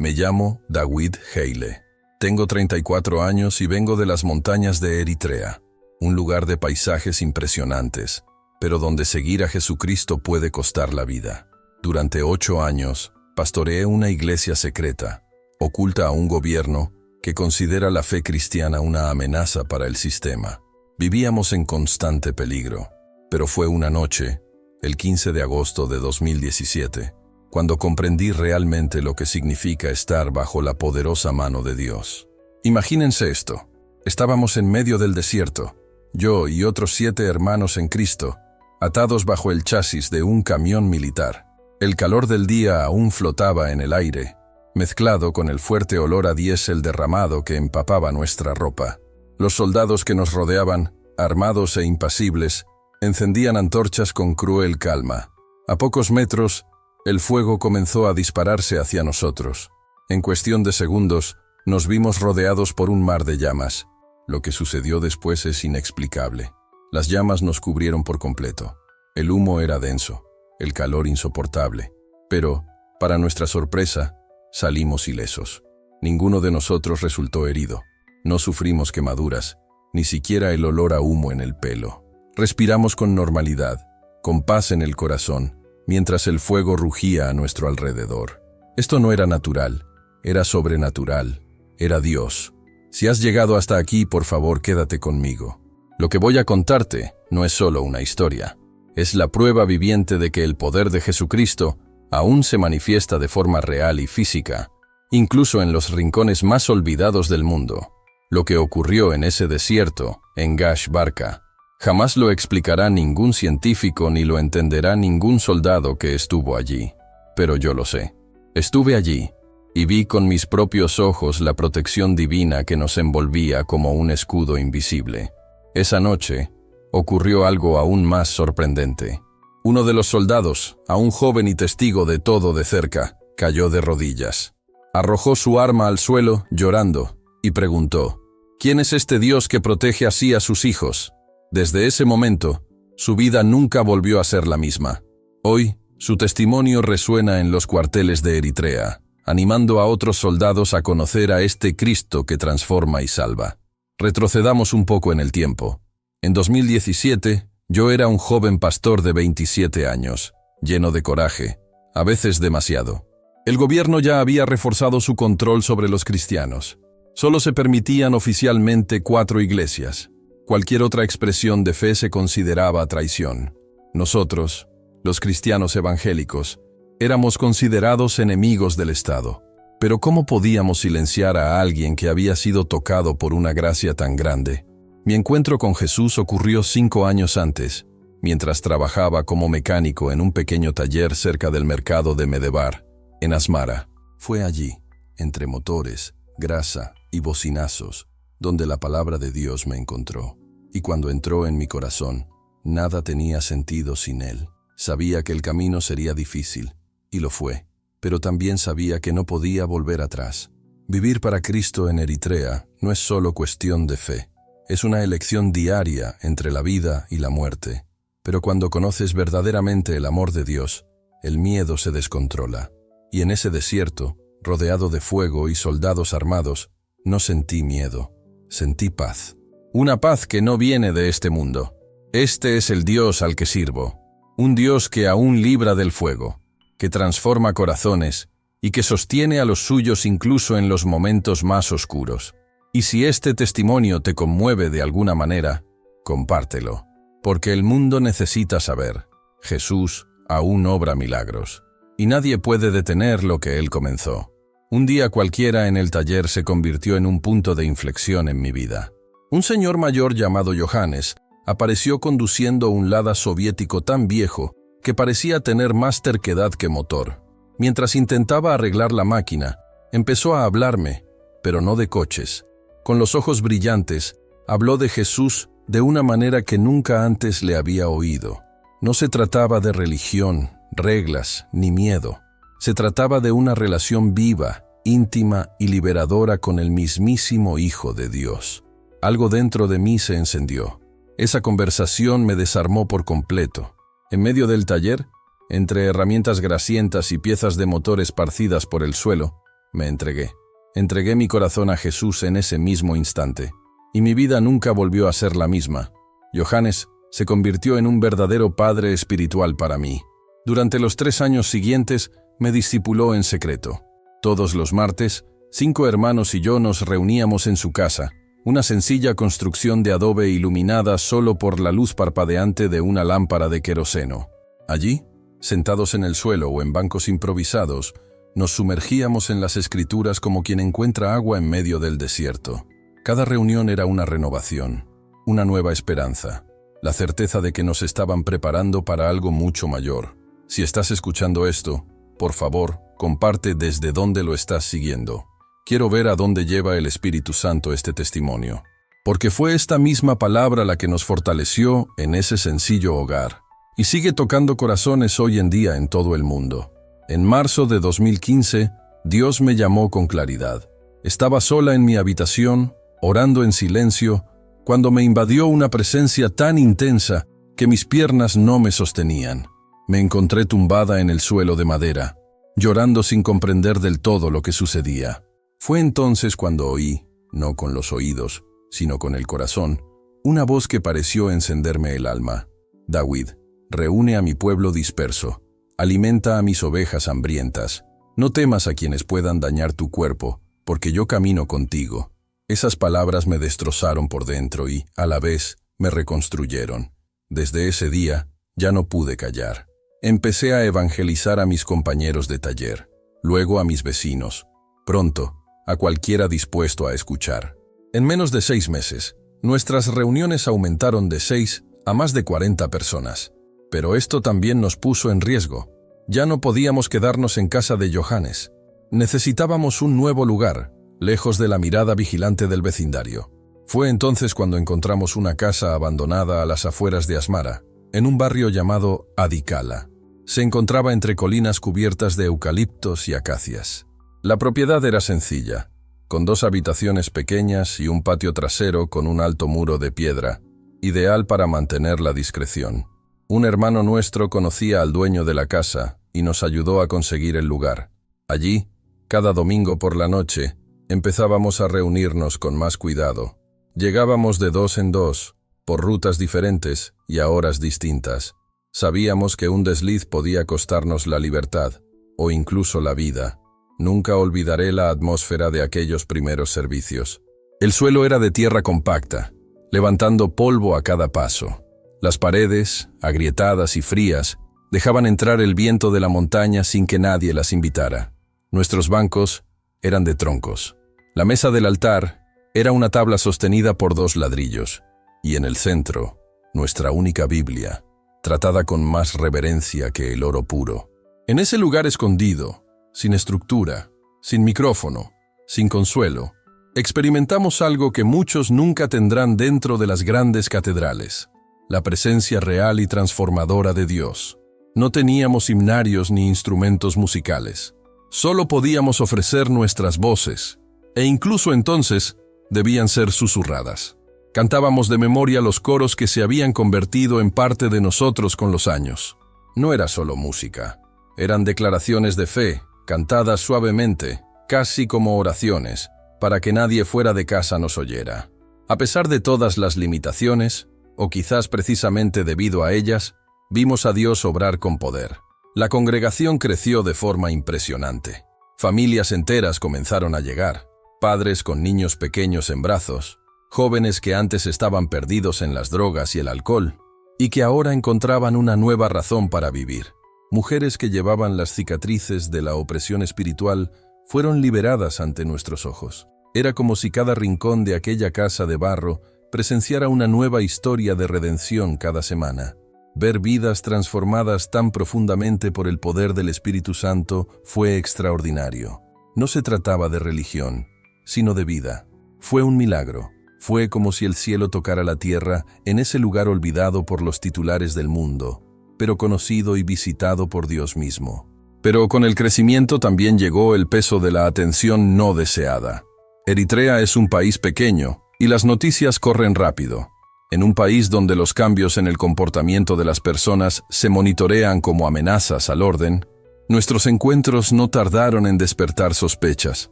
Me llamo David Haile. Tengo 34 años y vengo de las montañas de Eritrea, un lugar de paisajes impresionantes, pero donde seguir a Jesucristo puede costar la vida. Durante 8 años, pastoreé una iglesia secreta, oculta a un gobierno que considera la fe cristiana una amenaza para el sistema. Vivíamos en constante peligro, pero fue una noche, el 15 de agosto de 2017, cuando comprendí realmente lo que significa estar bajo la poderosa mano de Dios. Imagínense esto. Estábamos en medio del desierto, yo y otros 7 hermanos en Cristo, atados bajo el chasis de un camión militar. El calor del día aún flotaba en el aire, mezclado con el fuerte olor a diésel derramado que empapaba nuestra ropa. Los soldados que nos rodeaban, armados e impasibles, encendían antorchas con cruel calma. A pocos metros, el fuego comenzó a dispararse hacia nosotros. En cuestión de segundos, nos vimos rodeados por un mar de llamas. Lo que sucedió después es inexplicable. Las llamas nos cubrieron por completo. El humo era denso, el calor insoportable. Pero, para nuestra sorpresa, salimos ilesos. Ninguno de nosotros resultó herido. No sufrimos quemaduras, ni siquiera el olor a humo en el pelo. Respiramos con normalidad, con paz en el corazón, mientras el fuego rugía a nuestro alrededor. Esto no era natural, era sobrenatural, era Dios. Si has llegado hasta aquí, por favor, quédate conmigo. Lo que voy a contarte no es solo una historia, es la prueba viviente de que el poder de Jesucristo aún se manifiesta de forma real y física, incluso en los rincones más olvidados del mundo. Lo que ocurrió en ese desierto, en Gash Barka, jamás lo explicará ningún científico ni lo entenderá ningún soldado que estuvo allí. Pero yo lo sé. Estuve allí y vi con mis propios ojos la protección divina que nos envolvía como un escudo invisible. Esa noche ocurrió algo aún más sorprendente. Uno de los soldados, aún joven y testigo de todo de cerca, cayó de rodillas. Arrojó su arma al suelo, llorando, y preguntó: ¿Quién es este Dios que protege así a sus hijos? Desde ese momento, su vida nunca volvió a ser la misma. Hoy, su testimonio resuena en los cuarteles de Eritrea, animando a otros soldados a conocer a este Cristo que transforma y salva. Retrocedamos un poco en el tiempo. En 2017, yo era un joven pastor de 27 años, lleno de coraje, a veces demasiado. El gobierno ya había reforzado su control sobre los cristianos. Solo se permitían oficialmente 4 iglesias. Cualquier otra expresión de fe se consideraba traición. Nosotros, los cristianos evangélicos, éramos considerados enemigos del Estado. Pero ¿cómo podíamos silenciar a alguien que había sido tocado por una gracia tan grande? Mi encuentro con Jesús ocurrió 5 años antes, mientras trabajaba como mecánico en un pequeño taller cerca del mercado de Medebar, en Asmara. Fue allí, entre motores, grasa y bocinazos, donde la palabra de Dios me encontró. Y cuando entró en mi corazón, nada tenía sentido sin él. Sabía que el camino sería difícil, y lo fue, pero también sabía que no podía volver atrás. Vivir para Cristo en Eritrea no es solo cuestión de fe, es una elección diaria entre la vida y la muerte. Pero cuando conoces verdaderamente el amor de Dios, el miedo se descontrola. Y en ese desierto, rodeado de fuego y soldados armados, no sentí miedo, sentí paz. Una paz que no viene de este mundo. Este es el Dios al que sirvo. Un Dios que aún libra del fuego, que transforma corazones y que sostiene a los suyos incluso en los momentos más oscuros. Y si este testimonio te conmueve de alguna manera, compártelo, porque el mundo necesita saber: Jesús aún obra milagros, y nadie puede detener lo que Él comenzó. Un día cualquiera en el taller se convirtió en un punto de inflexión en mi vida. Un señor mayor llamado Johannes apareció conduciendo un Lada soviético tan viejo que parecía tener más terquedad que motor. Mientras intentaba arreglar la máquina, empezó a hablarme, pero no de coches. Con los ojos brillantes, habló de Jesús de una manera que nunca antes le había oído. No se trataba de religión, reglas ni miedo. Se trataba de una relación viva, íntima y liberadora con el mismísimo Hijo de Dios. Algo dentro de mí se encendió. Esa conversación me desarmó por completo. En medio del taller, entre herramientas grasientas y piezas de motor esparcidas por el suelo, Me entregué. Entregué mi corazón a Jesús en ese mismo instante. Y mi vida nunca volvió a ser la misma. Johannes se convirtió en un verdadero padre espiritual para mí. Durante los 3 años siguientes, me discipuló en secreto. Todos los martes, 5 hermanos y yo nos reuníamos en su casa, una sencilla construcción de adobe iluminada solo por la luz parpadeante de una lámpara de queroseno. Allí, sentados en el suelo o en bancos improvisados, nos sumergíamos en las Escrituras como quien encuentra agua en medio del desierto. Cada reunión era una renovación, una nueva esperanza, la certeza de que nos estaban preparando para algo mucho mayor. Si estás escuchando esto, por favor, comparte desde dónde lo estás siguiendo. Quiero ver a dónde lleva el Espíritu Santo este testimonio. Porque fue esta misma palabra la que nos fortaleció en ese sencillo hogar. Y sigue tocando corazones hoy en día en todo el mundo. En marzo de 2015, Dios me llamó con claridad. Estaba sola en mi habitación, orando en silencio, cuando me invadió una presencia tan intensa que mis piernas no me sostenían. Me encontré tumbada en el suelo de madera, llorando sin comprender del todo lo que sucedía. Fue entonces cuando oí, no con los oídos, sino con el corazón, una voz que pareció encenderme el alma. David, reúne a mi pueblo disperso, alimenta a mis ovejas hambrientas, no temas a quienes puedan dañar tu cuerpo, porque yo camino contigo. Esas palabras me destrozaron por dentro y, a la vez, me reconstruyeron. Desde ese día, ya no pude callar. Empecé a evangelizar a mis compañeros de taller, luego a mis vecinos, pronto, a cualquiera dispuesto a escuchar. En menos de 6 meses, nuestras reuniones aumentaron de 6 a más de 40 personas. Pero esto también nos puso en riesgo. Ya no podíamos quedarnos en casa de Johannes. Necesitábamos un nuevo lugar, lejos de la mirada vigilante del vecindario. Fue entonces cuando encontramos una casa abandonada a las afueras de Asmara, en un barrio llamado Adikala. Se encontraba entre colinas cubiertas de eucaliptos y acacias. La propiedad era sencilla, con 2 habitaciones pequeñas y un patio trasero con un alto muro de piedra, ideal para mantener la discreción. Un hermano nuestro conocía al dueño de la casa y nos ayudó a conseguir el lugar. Allí, cada domingo por la noche, empezábamos a reunirnos con más cuidado. Llegábamos de 2 en 2, por rutas diferentes y a horas distintas. Sabíamos que un desliz podía costarnos la libertad, o incluso la vida. Nunca olvidaré la atmósfera de aquellos primeros servicios. El suelo era de tierra compacta, levantando polvo a cada paso. Las paredes, agrietadas y frías, dejaban entrar el viento de la montaña sin que nadie las invitara. Nuestros bancos eran de troncos. La mesa del altar era una tabla sostenida por 2 ladrillos, y en el centro, nuestra única Biblia, tratada con más reverencia que el oro puro. En ese lugar escondido, sin estructura, sin micrófono, sin consuelo, experimentamos algo que muchos nunca tendrán dentro de las grandes catedrales: la presencia real y transformadora de Dios. No teníamos himnarios ni instrumentos musicales. Solo podíamos ofrecer nuestras voces, e incluso entonces debían ser susurradas. Cantábamos de memoria los coros que se habían convertido en parte de nosotros con los años. No era solo música, eran declaraciones de fe, cantadas suavemente, casi como oraciones, para que nadie fuera de casa nos oyera. A pesar de todas las limitaciones, o quizás precisamente debido a ellas, vimos a Dios obrar con poder. La congregación creció de forma impresionante. Familias enteras comenzaron a llegar, padres con niños pequeños en brazos, jóvenes que antes estaban perdidos en las drogas y el alcohol, y que ahora encontraban una nueva razón para vivir. Mujeres que llevaban las cicatrices de la opresión espiritual fueron liberadas ante nuestros ojos. Era como si cada rincón de aquella casa de barro presenciara una nueva historia de redención cada semana. Ver vidas transformadas tan profundamente por el poder del Espíritu Santo fue extraordinario. No se trataba de religión, sino de vida. Fue un milagro. Fue como si el cielo tocara la tierra en ese lugar olvidado por los titulares del mundo, pero conocido y visitado por Dios mismo. Pero con el crecimiento también llegó el peso de la atención no deseada. Eritrea es un país pequeño, y las noticias corren rápido. En un país donde los cambios en el comportamiento de las personas se monitorean como amenazas al orden, Nuestros encuentros no tardaron en despertar sospechas.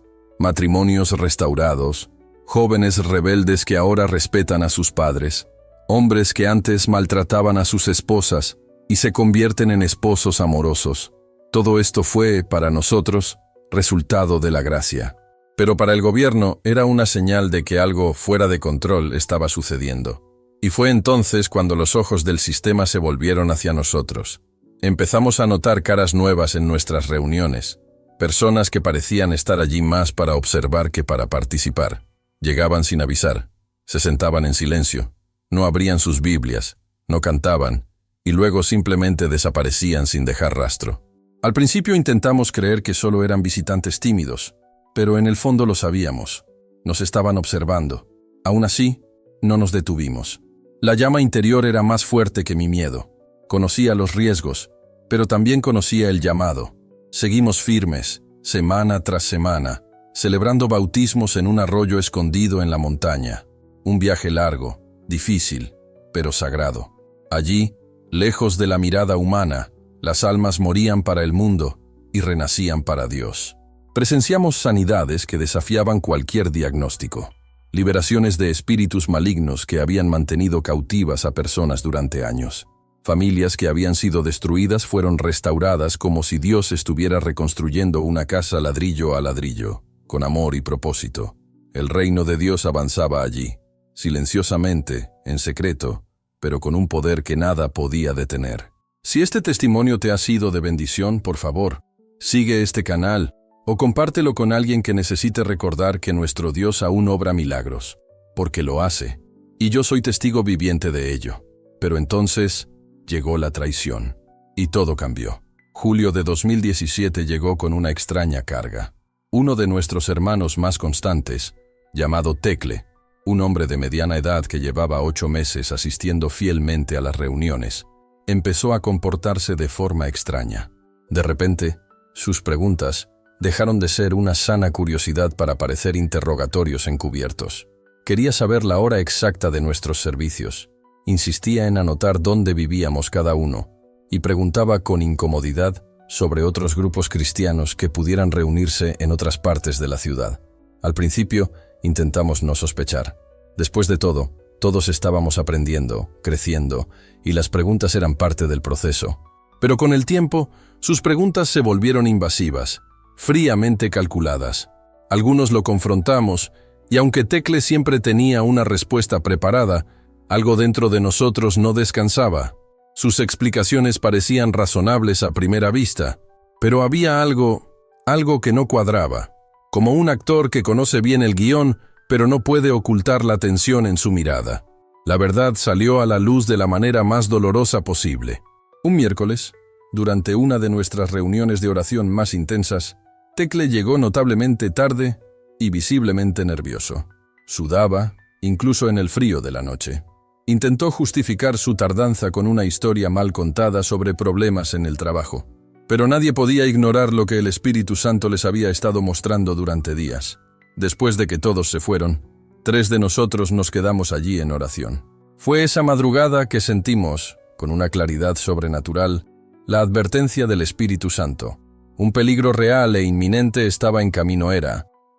Matrimonios restaurados, jóvenes rebeldes que ahora respetan a sus padres, hombres que antes maltrataban a sus esposas y se convierten en esposos amorosos. Todo esto fue, para nosotros, resultado de la gracia. Pero para el gobierno era una señal de que algo fuera de control estaba sucediendo. Y fue entonces cuando los ojos del sistema se volvieron hacia nosotros. Empezamos a notar caras nuevas en nuestras reuniones, personas que parecían estar allí más para observar que para participar. Llegaban sin avisar, se sentaban en silencio, no abrían sus Biblias, no cantaban, y luego simplemente desaparecían sin dejar rastro. Al principio intentamos creer que solo eran visitantes tímidos, pero en el fondo lo sabíamos. Nos estaban observando. Aún así, no nos detuvimos. La llama interior era más fuerte que mi miedo. Conocía los riesgos, pero también conocía el llamado. Seguimos firmes, semana tras semana, celebrando bautismos en un arroyo escondido en la montaña. Un viaje largo, difícil, pero sagrado. Allí, lejos de la mirada humana, las almas morían para el mundo y renacían para Dios. Presenciamos sanidades que desafiaban cualquier diagnóstico. Liberaciones de espíritus malignos que habían mantenido cautivas a personas durante años. Familias que habían sido destruidas fueron restauradas como si Dios estuviera reconstruyendo una casa ladrillo a ladrillo, con amor y propósito. El reino de Dios avanzaba allí, silenciosamente, en secreto, pero con un poder que nada podía detener. Si este testimonio te ha sido de bendición, por favor, sigue este canal o compártelo con alguien que necesite recordar que nuestro Dios aún obra milagros, porque lo hace, y yo soy testigo viviente de ello. Pero entonces llegó la traición, y todo cambió. Julio de 2017 llegó con una extraña carga. Uno de nuestros hermanos más constantes, llamado Tecle, un hombre de mediana edad que llevaba 8 meses asistiendo fielmente a las reuniones, empezó a comportarse de forma extraña. De repente, sus preguntas dejaron de ser una sana curiosidad para parecer interrogatorios encubiertos. Quería saber la hora exacta de nuestros servicios, insistía en anotar dónde vivíamos cada uno, y preguntaba con incomodidad sobre otros grupos cristianos que pudieran reunirse en otras partes de la ciudad. Al principio, intentamos no sospechar. Después de todo, todos estábamos aprendiendo, creciendo, y las preguntas eran parte del proceso. Pero con el tiempo, sus preguntas se volvieron invasivas, fríamente calculadas. Algunos lo confrontamos, y aunque Tecle siempre tenía una respuesta preparada, algo dentro de nosotros no descansaba. Sus explicaciones parecían razonables a primera vista, pero había algo que no cuadraba. Como un actor que conoce bien el guión, pero no puede ocultar la tensión en su mirada. La verdad salió a la luz de la manera más dolorosa posible. Un miércoles, durante una de nuestras reuniones de oración más intensas, Tecle llegó notablemente tarde y visiblemente nervioso. Sudaba, incluso en el frío de la noche. Intentó justificar su tardanza con una historia mal contada sobre problemas en el trabajo. Pero nadie podía ignorar lo que el Espíritu Santo les había estado mostrando durante días. Después de que todos se fueron, 3 de nosotros nos quedamos allí en oración. Fue esa madrugada que sentimos, con una claridad sobrenatural, la advertencia del Espíritu Santo. Un peligro real e inminente estaba en camino,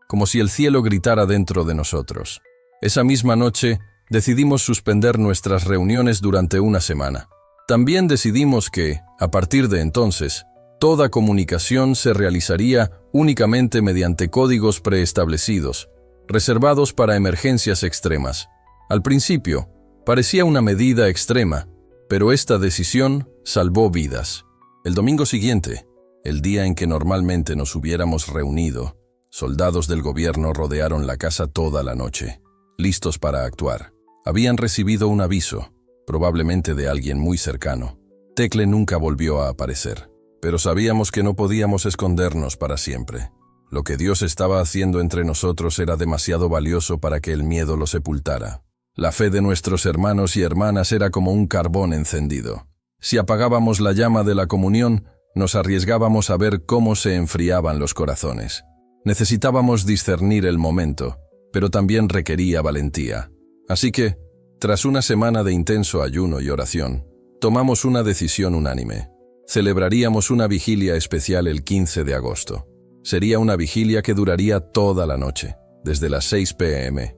como si el cielo gritara dentro de nosotros. Esa misma noche, decidimos suspender nuestras reuniones durante una semana. También decidimos que, a partir de entonces, toda comunicación se realizaría únicamente mediante códigos preestablecidos, reservados para emergencias extremas. Al principio, parecía una medida extrema, pero esta decisión salvó vidas. El domingo siguiente, el día en que normalmente nos hubiéramos reunido, soldados del gobierno rodearon la casa toda la noche, listos para actuar. Habían recibido un aviso, probablemente de alguien muy cercano. Tecle nunca volvió a aparecer, pero sabíamos que no podíamos escondernos para siempre. Lo que Dios estaba haciendo entre nosotros era demasiado valioso para que el miedo lo sepultara. La fe de nuestros hermanos y hermanas era como un carbón encendido. Si apagábamos la llama de la comunión, nos arriesgábamos a ver cómo se enfriaban los corazones. Necesitábamos discernir el momento, pero también requería valentía. Así que, tras una semana de intenso ayuno y oración, tomamos una decisión unánime. Celebraríamos una vigilia especial el 15 de agosto. Sería una vigilia que duraría toda la noche, desde las 6 p.m.,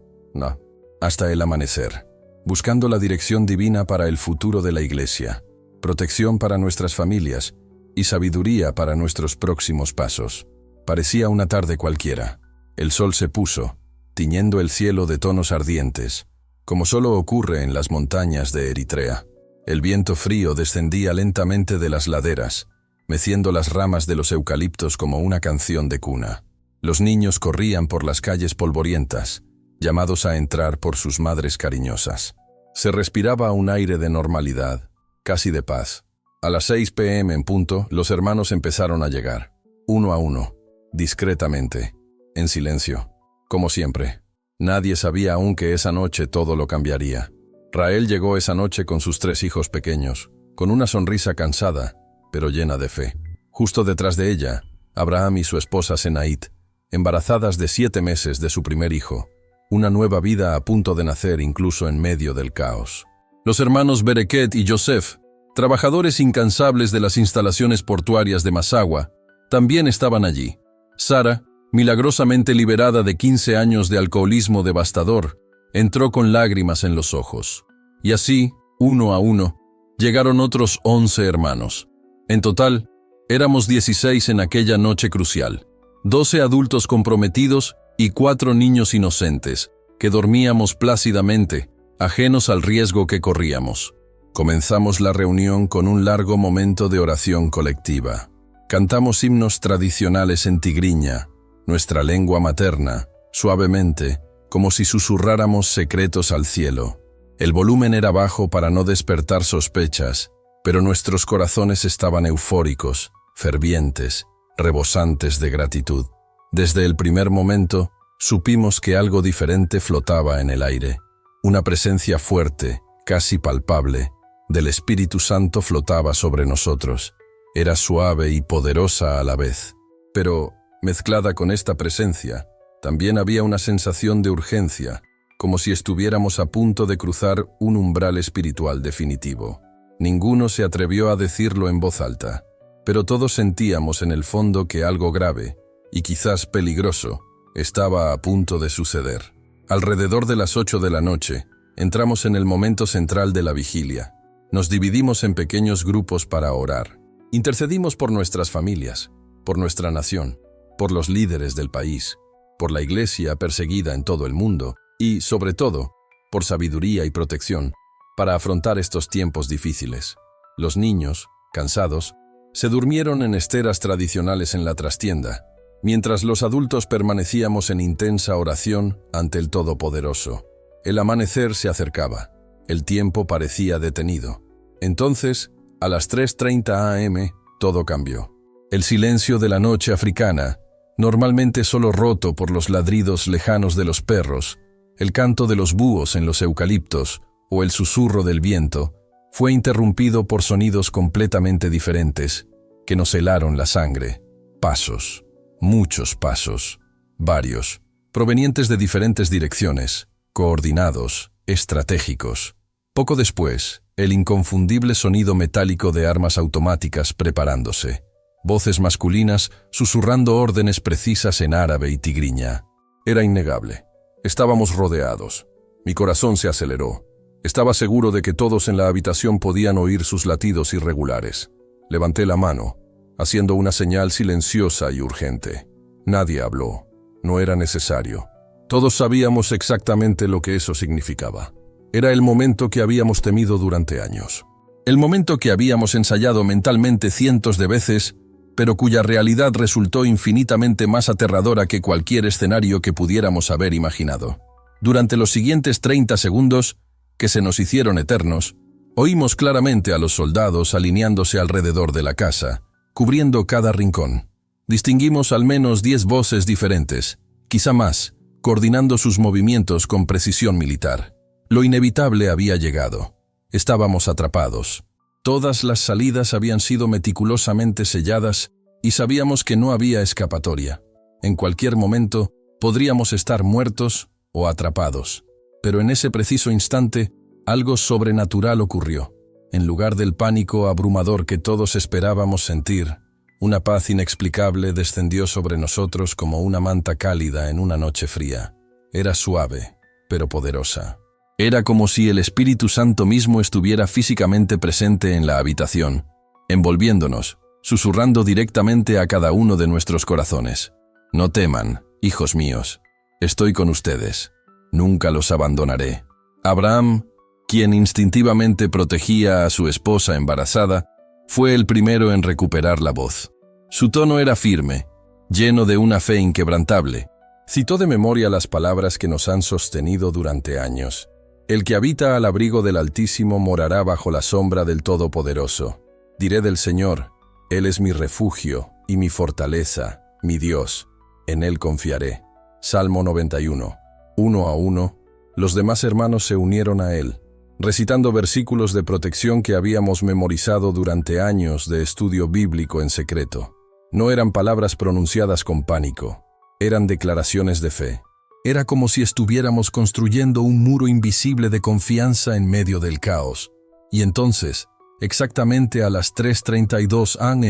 hasta el amanecer, buscando la dirección divina para el futuro de la Iglesia, protección para nuestras familias y sabiduría para nuestros próximos pasos. Parecía una tarde cualquiera. El sol se puso, tiñendo el cielo de tonos ardientes, como solo ocurre en las montañas de Eritrea. El viento frío descendía lentamente de las laderas, meciendo las ramas de los eucaliptos como una canción de cuna. Los niños corrían por las calles polvorientas, llamados a entrar por sus madres cariñosas. Se respiraba un aire de normalidad, casi de paz. A las 6 p.m. en punto, los hermanos empezaron a llegar, uno a uno, discretamente, en silencio, como siempre. Nadie sabía aún que esa noche todo lo cambiaría. Rael llegó esa noche con sus 3 hijos pequeños, con una sonrisa cansada, pero llena de fe. Justo detrás de ella, Abraham y su esposa Senait, embarazadas de 7 meses de su primer hijo, una nueva vida a punto de nacer incluso en medio del caos. Los hermanos Bereket y Yosef, trabajadores incansables de las instalaciones portuarias de Massawa, también estaban allí. Sara, milagrosamente liberada de 15 años de alcoholismo devastador, entró con lágrimas en los ojos. Y así, uno a uno, llegaron otros 11 hermanos. En total, éramos 16 en aquella noche crucial, 12 adultos comprometidos y 4 niños inocentes, que dormíamos plácidamente, ajenos al riesgo que corríamos. Comenzamos la reunión con un largo momento de oración colectiva. Cantamos himnos tradicionales en tigriña, nuestra lengua materna, suavemente, como si susurráramos secretos al cielo. El volumen era bajo para no despertar sospechas, pero nuestros corazones estaban eufóricos, fervientes, rebosantes de gratitud. Desde el primer momento, supimos que algo diferente flotaba en el aire. Una presencia fuerte, casi palpable, del Espíritu Santo flotaba sobre nosotros. Era suave y poderosa a la vez. Pero, mezclada con esta presencia, también había una sensación de urgencia, como si estuviéramos a punto de cruzar un umbral espiritual definitivo. Ninguno se atrevió a decirlo en voz alta, pero todos sentíamos en el fondo que algo grave, y quizás peligroso, estaba a punto de suceder. Alrededor de las 8 de la noche, entramos en el momento central de la vigilia. Nos dividimos en pequeños grupos para orar. Intercedimos por nuestras familias, por nuestra nación, por los líderes del país, por la Iglesia perseguida en todo el mundo y, sobre todo, por sabiduría y protección para afrontar estos tiempos difíciles. Los niños, cansados, se durmieron en esteras tradicionales en la trastienda, mientras los adultos permanecíamos en intensa oración ante el Todopoderoso. El amanecer se acercaba. El tiempo parecía detenido. Entonces, a las 3:30 a.m., todo cambió. El silencio de la noche africana, normalmente solo roto por los ladridos lejanos de los perros, el canto de los búhos en los eucaliptos o el susurro del viento, fue interrumpido por sonidos completamente diferentes que nos helaron la sangre. Pasos. Muchos pasos, varios, provenientes de diferentes direcciones, coordinados, estratégicos. Poco después, el inconfundible sonido metálico de armas automáticas preparándose, voces masculinas susurrando órdenes precisas en árabe y tigriña. Era innegable. Estábamos rodeados. Mi corazón se aceleró. Estaba seguro de que todos en la habitación podían oír sus latidos irregulares. Levanté la mano, haciendo una señal silenciosa y urgente. Nadie habló. No era necesario. Todos sabíamos exactamente lo que eso significaba. Era el momento que habíamos temido durante años. El momento que habíamos ensayado mentalmente cientos de veces, pero cuya realidad resultó infinitamente más aterradora que cualquier escenario que pudiéramos haber imaginado. Durante los siguientes 30 segundos, que se nos hicieron eternos, oímos claramente a los soldados alineándose alrededor de la casa, cubriendo cada rincón. Distinguimos al menos 10 voces diferentes, quizá más, coordinando sus movimientos con precisión militar. Lo inevitable había llegado. Estábamos atrapados. Todas las salidas habían sido meticulosamente selladas y sabíamos que no había escapatoria. En cualquier momento podríamos estar muertos o atrapados. Pero en ese preciso instante, algo sobrenatural ocurrió. En lugar del pánico abrumador que todos esperábamos sentir, una paz inexplicable descendió sobre nosotros como una manta cálida en una noche fría. Era suave, pero poderosa. Era como si el Espíritu Santo mismo estuviera físicamente presente en la habitación, envolviéndonos, susurrando directamente a cada uno de nuestros corazones. No teman, hijos míos, estoy con ustedes. Nunca los abandonaré. Abraham, quien instintivamente protegía a su esposa embarazada, fue el primero en recuperar la voz. Su tono era firme, lleno de una fe inquebrantable. Citó de memoria las palabras que nos han sostenido durante años. El que habita al abrigo del Altísimo morará bajo la sombra del Todopoderoso. Diré del Señor, Él es mi refugio y mi fortaleza, mi Dios. En Él confiaré. Salmo 91. 1-1, los demás hermanos se unieron a él, recitando versículos de protección que habíamos memorizado durante años de estudio bíblico en secreto. No eran palabras pronunciadas con pánico, eran declaraciones de fe. Era como si estuviéramos construyendo un muro invisible de confianza en medio del caos. Y entonces, exactamente a las 3:32 am,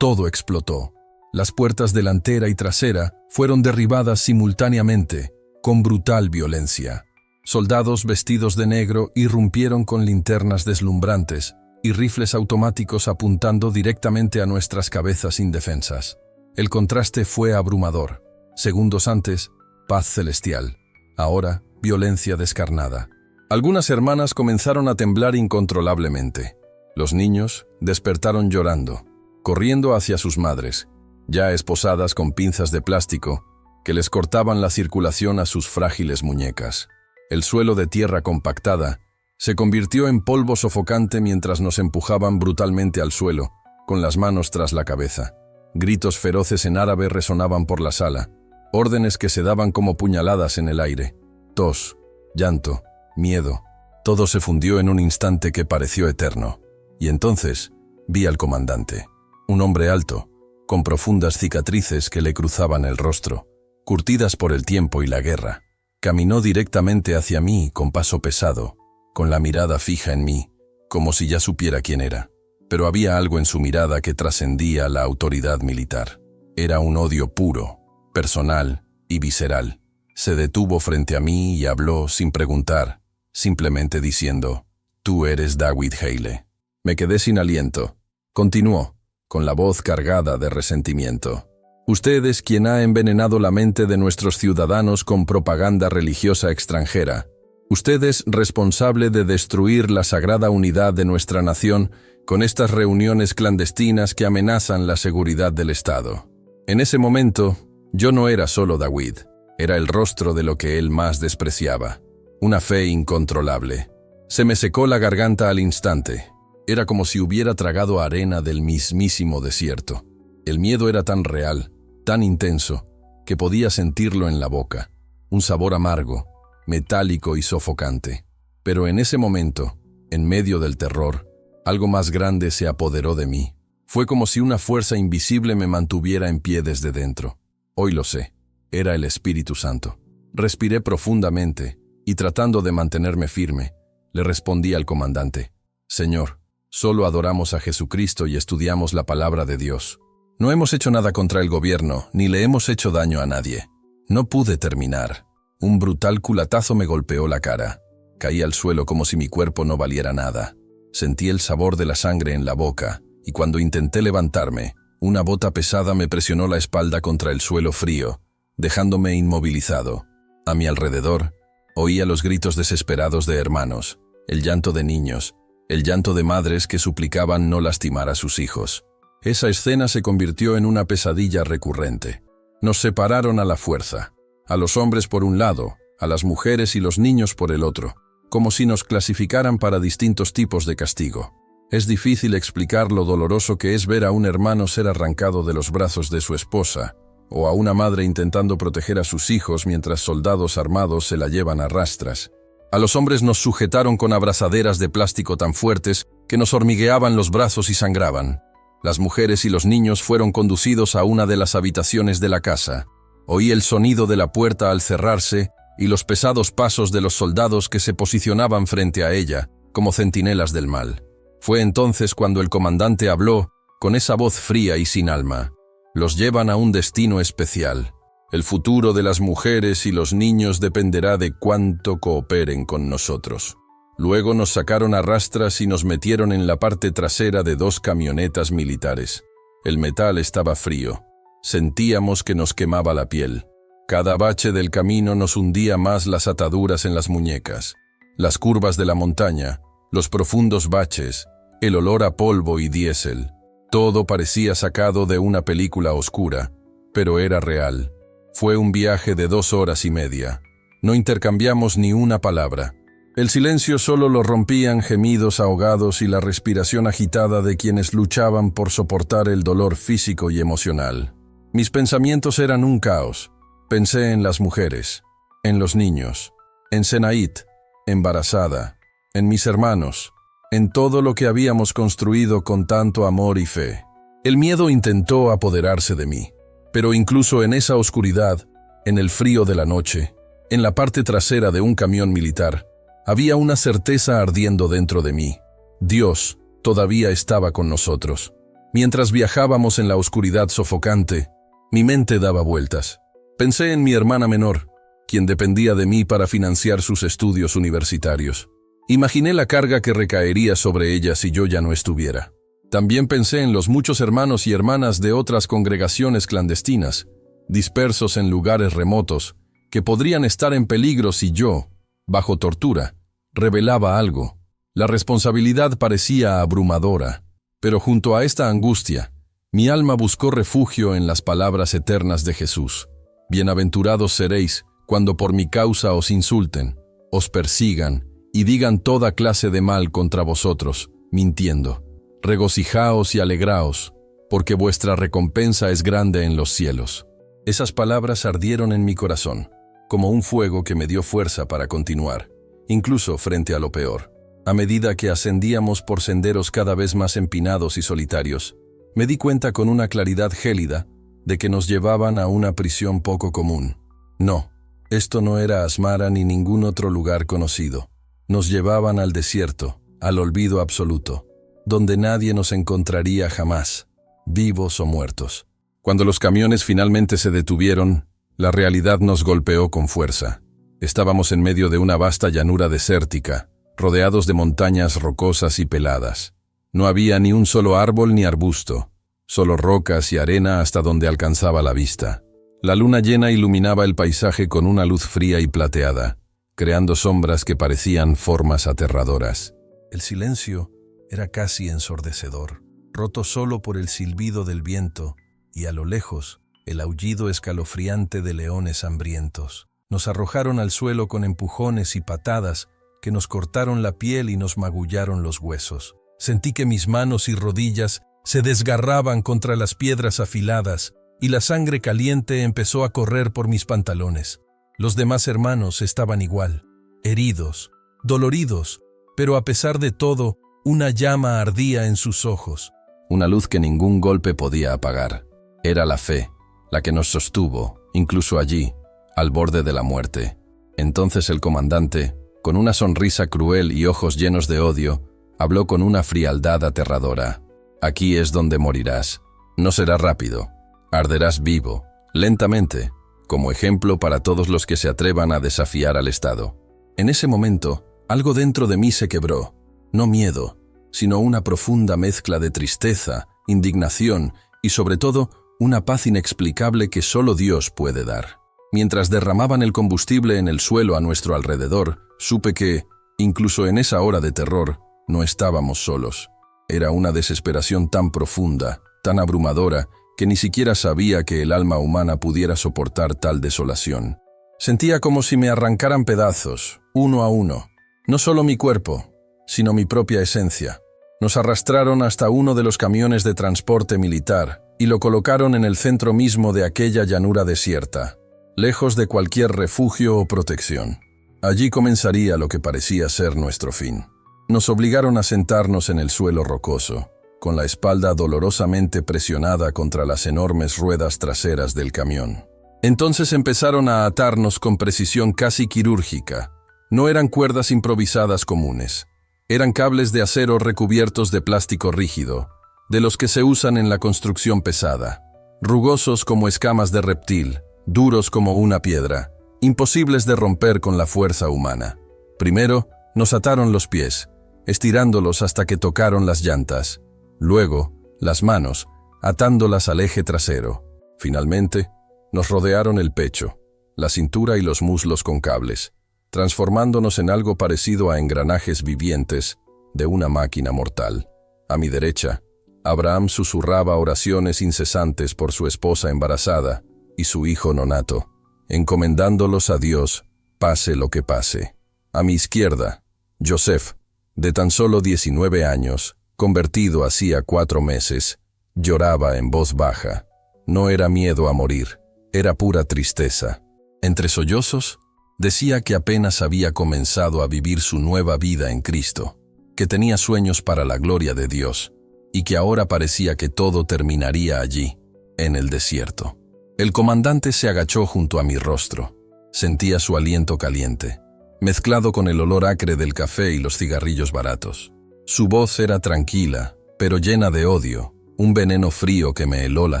todo explotó. Las puertas delantera y trasera fueron derribadas simultáneamente, con brutal violencia. Soldados vestidos de negro irrumpieron con linternas deslumbrantes y rifles automáticos apuntando directamente a nuestras cabezas indefensas. El contraste fue abrumador. Segundos antes, paz celestial. Ahora, violencia descarnada. Algunas hermanas comenzaron a temblar incontrolablemente. Los niños despertaron llorando, corriendo hacia sus madres, ya esposadas con pinzas de plástico que les cortaban la circulación a sus frágiles muñecas. El suelo de tierra compactada se convirtió en polvo sofocante mientras nos empujaban brutalmente al suelo, con las manos tras la cabeza. Gritos feroces en árabe resonaban por la sala, órdenes que se daban como puñaladas en el aire. Tos, llanto, miedo, todo se fundió en un instante que pareció eterno. Y entonces vi al comandante, un hombre alto, con profundas cicatrices que le cruzaban el rostro, curtidas por el tiempo y la guerra. Caminó directamente hacia mí con paso pesado, con la mirada fija en mí, como si ya supiera quién era. Pero había algo en su mirada que trascendía la autoridad militar. Era un odio puro, personal y visceral. Se detuvo frente a mí y habló sin preguntar, simplemente diciendo, «Tú eres David Haile». Me quedé sin aliento. Continuó, con la voz cargada de resentimiento. Usted es quien ha envenenado la mente de nuestros ciudadanos con propaganda religiosa extranjera. Usted es responsable de destruir la sagrada unidad de nuestra nación con estas reuniones clandestinas que amenazan la seguridad del Estado. En ese momento, yo no era solo David, era el rostro de lo que él más despreciaba. Una fe incontrolable. Se me secó la garganta al instante. Era como si hubiera tragado arena del mismísimo desierto. El miedo era tan real, tan intenso, que podía sentirlo en la boca. Un sabor amargo, metálico y sofocante. Pero en ese momento, en medio del terror, algo más grande se apoderó de mí. Fue como si una fuerza invisible me mantuviera en pie desde dentro. Hoy lo sé, era el Espíritu Santo. Respiré profundamente y tratando de mantenerme firme, le respondí al comandante, «Señor, solo adoramos a Jesucristo y estudiamos la palabra de Dios. No hemos hecho nada contra el gobierno, ni le hemos hecho daño a nadie». No pude terminar. Un brutal culatazo me golpeó la cara. Caí al suelo como si mi cuerpo no valiera nada. Sentí el sabor de la sangre en la boca, y cuando intenté levantarme, una bota pesada me presionó la espalda contra el suelo frío, dejándome inmovilizado. A mi alrededor, oía los gritos desesperados de hermanos, el llanto de niños, el llanto de madres que suplicaban no lastimar a sus hijos. Esa escena se convirtió en una pesadilla recurrente. Nos separaron a la fuerza, a los hombres por un lado, a las mujeres y los niños por el otro, como si nos clasificaran para distintos tipos de castigo. Es difícil explicar lo doloroso que es ver a un hermano ser arrancado de los brazos de su esposa, o a una madre intentando proteger a sus hijos mientras soldados armados se la llevan a rastras. A los hombres nos sujetaron con abrazaderas de plástico tan fuertes que nos hormigueaban los brazos y sangraban. Las mujeres y los niños fueron conducidos a una de las habitaciones de la casa. Oí el sonido de la puerta al cerrarse y los pesados pasos de los soldados que se posicionaban frente a ella, como centinelas del mal. Fue entonces cuando el comandante habló, con esa voz fría y sin alma. Los llevan a un destino especial. El futuro de las mujeres y los niños dependerá de cuánto cooperen con nosotros. Luego nos sacaron a rastras y nos metieron en la parte trasera de 2 camionetas militares. El metal estaba frío. Sentíamos que nos quemaba la piel. Cada bache del camino nos hundía más las ataduras en las muñecas. Las curvas de la montaña, los profundos baches, el olor a polvo y diésel. Todo parecía sacado de una película oscura, pero era real. Fue un viaje de 2 horas y media. No intercambiamos ni una palabra. El silencio solo lo rompían gemidos ahogados y la respiración agitada de quienes luchaban por soportar el dolor físico y emocional. Mis pensamientos eran un caos. Pensé en las mujeres, en los niños, en Senait, embarazada, en mis hermanos, en todo lo que habíamos construido con tanto amor y fe. El miedo intentó apoderarse de mí, pero incluso en esa oscuridad, en el frío de la noche, en la parte trasera de un camión militar, había una certeza ardiendo dentro de mí. Dios todavía estaba con nosotros. Mientras viajábamos en la oscuridad sofocante, mi mente daba vueltas. Pensé en mi hermana menor, quien dependía de mí para financiar sus estudios universitarios. Imaginé la carga que recaería sobre ella si yo ya no estuviera. También pensé en los muchos hermanos y hermanas de otras congregaciones clandestinas, dispersos en lugares remotos, que podrían estar en peligro si yo, bajo tortura, revelaba algo. La responsabilidad parecía abrumadora, pero junto a esta angustia, mi alma buscó refugio en las palabras eternas de Jesús. Bienaventurados seréis cuando por mi causa os insulten, os persigan y digan toda clase de mal contra vosotros, mintiendo. Regocijaos y alegraos, porque vuestra recompensa es grande en los cielos. Esas palabras ardieron en mi corazón, como un fuego que me dio fuerza para continuar, incluso frente a lo peor. A medida que ascendíamos por senderos cada vez más empinados y solitarios, me di cuenta con una claridad gélida de que nos llevaban a una prisión poco común. No, esto no era Asmara ni ningún otro lugar conocido. Nos llevaban al desierto, al olvido absoluto, donde nadie nos encontraría jamás, vivos o muertos. Cuando los camiones finalmente se detuvieron, la realidad nos golpeó con fuerza. Estábamos en medio de una vasta llanura desértica, rodeados de montañas rocosas y peladas. No había ni un solo árbol ni arbusto, solo rocas y arena hasta donde alcanzaba la vista. La luna llena iluminaba el paisaje con una luz fría y plateada, creando sombras que parecían formas aterradoras. El silencio era casi ensordecedor, roto solo por el silbido del viento y a lo lejos el aullido escalofriante de leones hambrientos. Nos arrojaron al suelo con empujones y patadas que nos cortaron la piel y nos magullaron los huesos. Sentí que mis manos y rodillas se desgarraban contra las piedras afiladas y la sangre caliente empezó a correr por mis pantalones. Los demás hermanos estaban igual, heridos, doloridos, pero a pesar de todo, una llama ardía en sus ojos. Una luz que ningún golpe podía apagar. Era la fe, la que nos sostuvo, incluso allí, al borde de la muerte. Entonces el comandante, con una sonrisa cruel y ojos llenos de odio, habló con una frialdad aterradora. Aquí es donde morirás. No será rápido. Arderás vivo, lentamente, como ejemplo para todos los que se atrevan a desafiar al Estado. En ese momento, algo dentro de mí se quebró. No miedo, sino una profunda mezcla de tristeza, indignación y sobre todo una paz inexplicable que solo Dios puede dar. Mientras derramaban el combustible en el suelo a nuestro alrededor, supe que, incluso en esa hora de terror, no estábamos solos. Era una desesperación tan profunda, tan abrumadora, que ni siquiera sabía que el alma humana pudiera soportar tal desolación. Sentía como si me arrancaran pedazos, uno a uno. No solo mi cuerpo, sino mi propia esencia. Nos arrastraron hasta uno de los camiones de transporte militar y lo colocaron en el centro mismo de aquella llanura desierta, lejos de cualquier refugio o protección. Allí comenzaría lo que parecía ser nuestro fin. Nos obligaron a sentarnos en el suelo rocoso, con la espalda dolorosamente presionada contra las enormes ruedas traseras del camión. Entonces empezaron a atarnos con precisión casi quirúrgica. No eran cuerdas improvisadas comunes. Eran cables de acero recubiertos de plástico rígido, de los que se usan en la construcción pesada, rugosos como escamas de reptil, duros como una piedra, imposibles de romper con la fuerza humana. Primero, nos ataron los pies, estirándolos hasta que tocaron las llantas. Luego, las manos, atándolas al eje trasero. Finalmente, nos rodearon el pecho, la cintura y los muslos con cables, transformándonos en algo parecido a engranajes vivientes de una máquina mortal. A mi derecha, Abraham susurraba oraciones incesantes por su esposa embarazada y su hijo nonato, encomendándolos a Dios, pase lo que pase. A mi izquierda, Joseph, de tan solo 19 años, convertido hacía 4 meses, lloraba en voz baja. No era miedo a morir, era pura tristeza. Entre sollozos, decía que apenas había comenzado a vivir su nueva vida en Cristo, que tenía sueños para la gloria de Dios, y que ahora parecía que todo terminaría allí, en el desierto. El comandante se agachó junto a mi rostro. Sentía su aliento caliente, mezclado con el olor acre del café y los cigarrillos baratos. Su voz era tranquila, pero llena de odio, un veneno frío que me heló la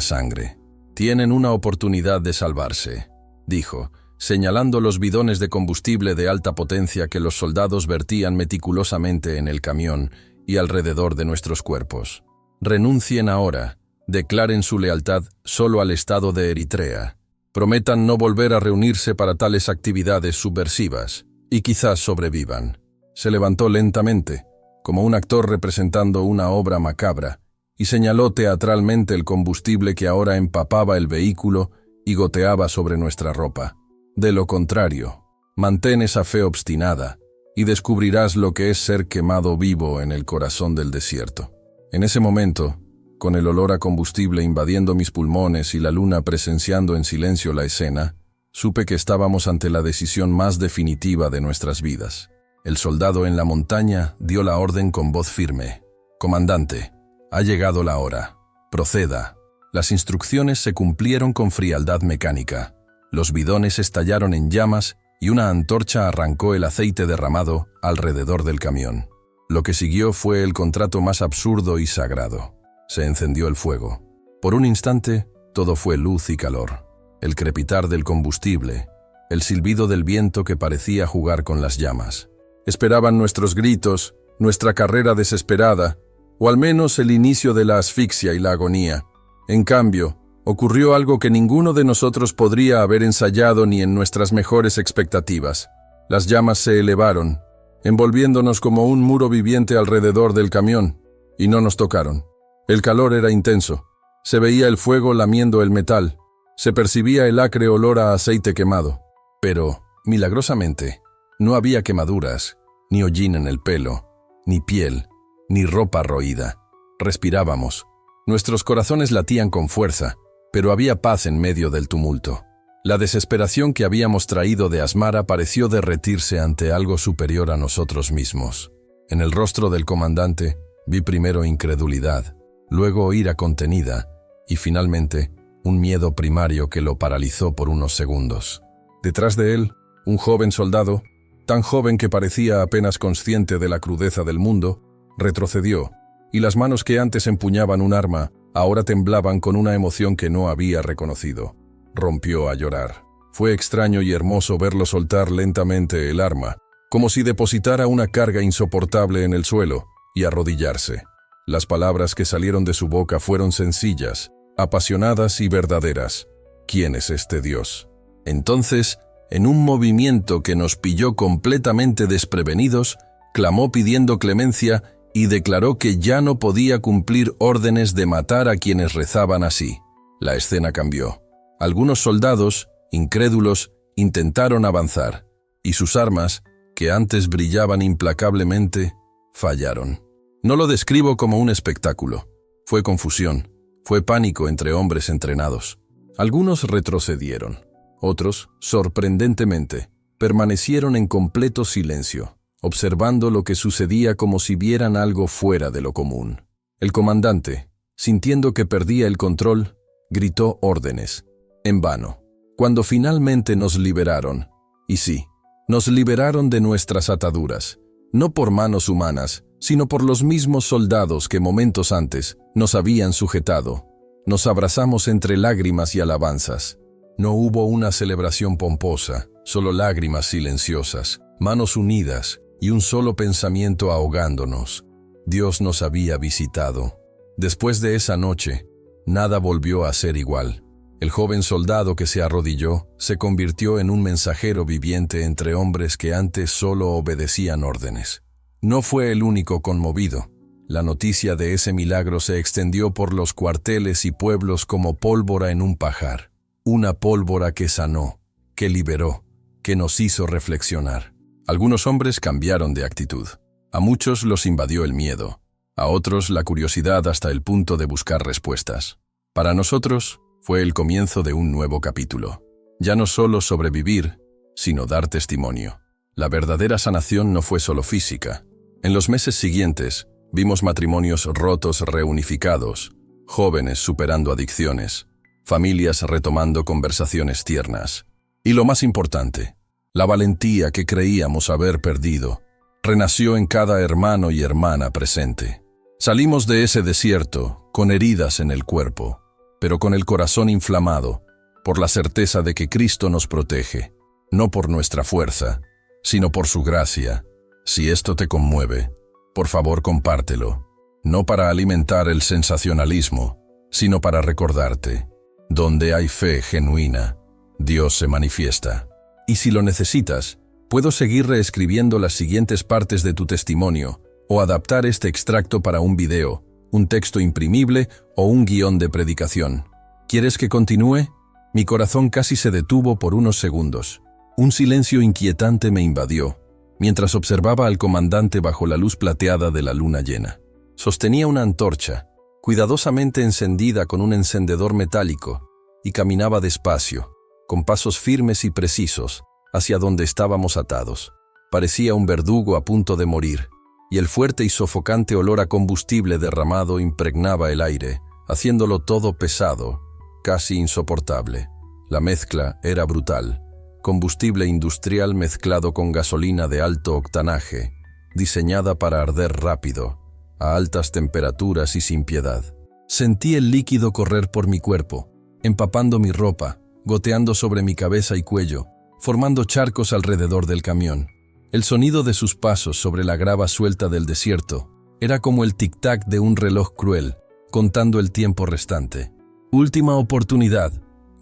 sangre. «Tienen una oportunidad de salvarse», dijo, señalando los bidones de combustible de alta potencia que los soldados vertían meticulosamente en el camión y alrededor de nuestros cuerpos. «Renuncien ahora, declaren su lealtad solo al Estado de Eritrea. Prometan no volver a reunirse para tales actividades subversivas, y quizás sobrevivan». Se levantó lentamente, como un actor representando una obra macabra, y señaló teatralmente el combustible que ahora empapaba el vehículo y goteaba sobre nuestra ropa. «De lo contrario, mantén esa fe obstinada, y descubrirás lo que es ser quemado vivo en el corazón del desierto». En ese momento, con el olor a combustible invadiendo mis pulmones y la luna presenciando en silencio la escena, supe que estábamos ante la decisión más definitiva de nuestras vidas. El soldado en la montaña dio la orden con voz firme. «Comandante, ha llegado la hora. Proceda». Las instrucciones se cumplieron con frialdad mecánica. Los bidones estallaron en llamas y una antorcha arrancó el aceite derramado alrededor del camión. Lo que siguió fue el contrato más absurdo y sagrado. Se encendió el fuego. Por un instante, todo fue luz y calor. El crepitar del combustible, el silbido del viento que parecía jugar con las llamas. Esperaban nuestros gritos, nuestra carrera desesperada, o al menos el inicio de la asfixia y la agonía. En cambio, ocurrió algo que ninguno de nosotros podría haber ensayado ni en nuestras mejores expectativas. Las llamas se elevaron, envolviéndonos como un muro viviente alrededor del camión, y no nos tocaron. El calor era intenso. Se veía el fuego lamiendo el metal. Se percibía el acre olor a aceite quemado. Pero, milagrosamente, no había quemaduras, ni hollín en el pelo, ni piel, ni ropa roída. Respirábamos. Nuestros corazones latían con fuerza, pero había paz en medio del tumulto. La desesperación que habíamos traído de Asmara pareció derretirse ante algo superior a nosotros mismos. En el rostro del comandante vi primero incredulidad, luego ira contenida y finalmente un miedo primario que lo paralizó por unos segundos. Detrás de él, un joven soldado, tan joven que parecía apenas consciente de la crudeza del mundo, retrocedió, y las manos que antes empuñaban un arma ahora temblaban con una emoción que no había reconocido. Rompió a llorar. Fue extraño y hermoso verlo soltar lentamente el arma, como si depositara una carga insoportable en el suelo, y arrodillarse. Las palabras que salieron de su boca fueron sencillas, apasionadas y verdaderas. ¿Quién es este Dios? Entonces, en un movimiento que nos pilló completamente desprevenidos, clamó pidiendo clemencia y declaró que ya no podía cumplir órdenes de matar a quienes rezaban así. La escena cambió. Algunos soldados, incrédulos, intentaron avanzar, y sus armas, que antes brillaban implacablemente, fallaron. No lo describo como un espectáculo. Fue confusión, fue pánico entre hombres entrenados. Algunos retrocedieron. Otros, sorprendentemente, permanecieron en completo silencio, observando lo que sucedía como si vieran algo fuera de lo común. El comandante, sintiendo que perdía el control, gritó órdenes. En vano. Cuando finalmente nos liberaron, y sí, nos liberaron de nuestras ataduras, no por manos humanas, sino por los mismos soldados que momentos antes nos habían sujetado. Nos abrazamos entre lágrimas y alabanzas. No hubo una celebración pomposa, solo lágrimas silenciosas, manos unidas y un solo pensamiento ahogándonos. Dios nos había visitado. Después de esa noche, nada volvió a ser igual. El joven soldado que se arrodilló se convirtió en un mensajero viviente entre hombres que antes solo obedecían órdenes. No fue el único conmovido. La noticia de ese milagro se extendió por los cuarteles y pueblos como pólvora en un pajar. Una pólvora que sanó, que liberó, que nos hizo reflexionar. Algunos hombres cambiaron de actitud. A muchos los invadió el miedo. A otros la curiosidad hasta el punto de buscar respuestas. Para nosotros, fue el comienzo de un nuevo capítulo. Ya no solo sobrevivir, sino dar testimonio. La verdadera sanación no fue solo física. En los meses siguientes, vimos matrimonios rotos reunificados, jóvenes superando adicciones, familias retomando conversaciones tiernas. Y lo más importante, la valentía que creíamos haber perdido, renació en cada hermano y hermana presente. Salimos de ese desierto con heridas en el cuerpo, pero con el corazón inflamado, por la certeza de que Cristo nos protege, no por nuestra fuerza, sino por su gracia. Si esto te conmueve, por favor compártelo, no para alimentar el sensacionalismo, sino para recordarte, donde hay fe genuina, Dios se manifiesta. Y si lo necesitas, puedo seguir reescribiendo las siguientes partes de tu testimonio, o adaptar este extracto para un video, un texto imprimible o un guión de predicación. ¿Quieres que continúe? Mi corazón casi se detuvo por unos segundos. Un silencio inquietante me invadió, mientras observaba al comandante bajo la luz plateada de la luna llena. Sostenía una antorcha, cuidadosamente encendida con un encendedor metálico, y caminaba despacio, con pasos firmes y precisos, hacia donde estábamos atados. Parecía un verdugo a punto de morir, y el fuerte y sofocante olor a combustible derramado impregnaba el aire, haciéndolo todo pesado, casi insoportable. La mezcla era brutal. Combustible industrial mezclado con gasolina de alto octanaje, diseñada para arder rápido, a altas temperaturas y sin piedad. Sentí el líquido correr por mi cuerpo, empapando mi ropa, goteando sobre mi cabeza y cuello, formando charcos alrededor del camión. El sonido de sus pasos sobre la grava suelta del desierto era como el tic-tac de un reloj cruel, contando el tiempo restante. «Última oportunidad»,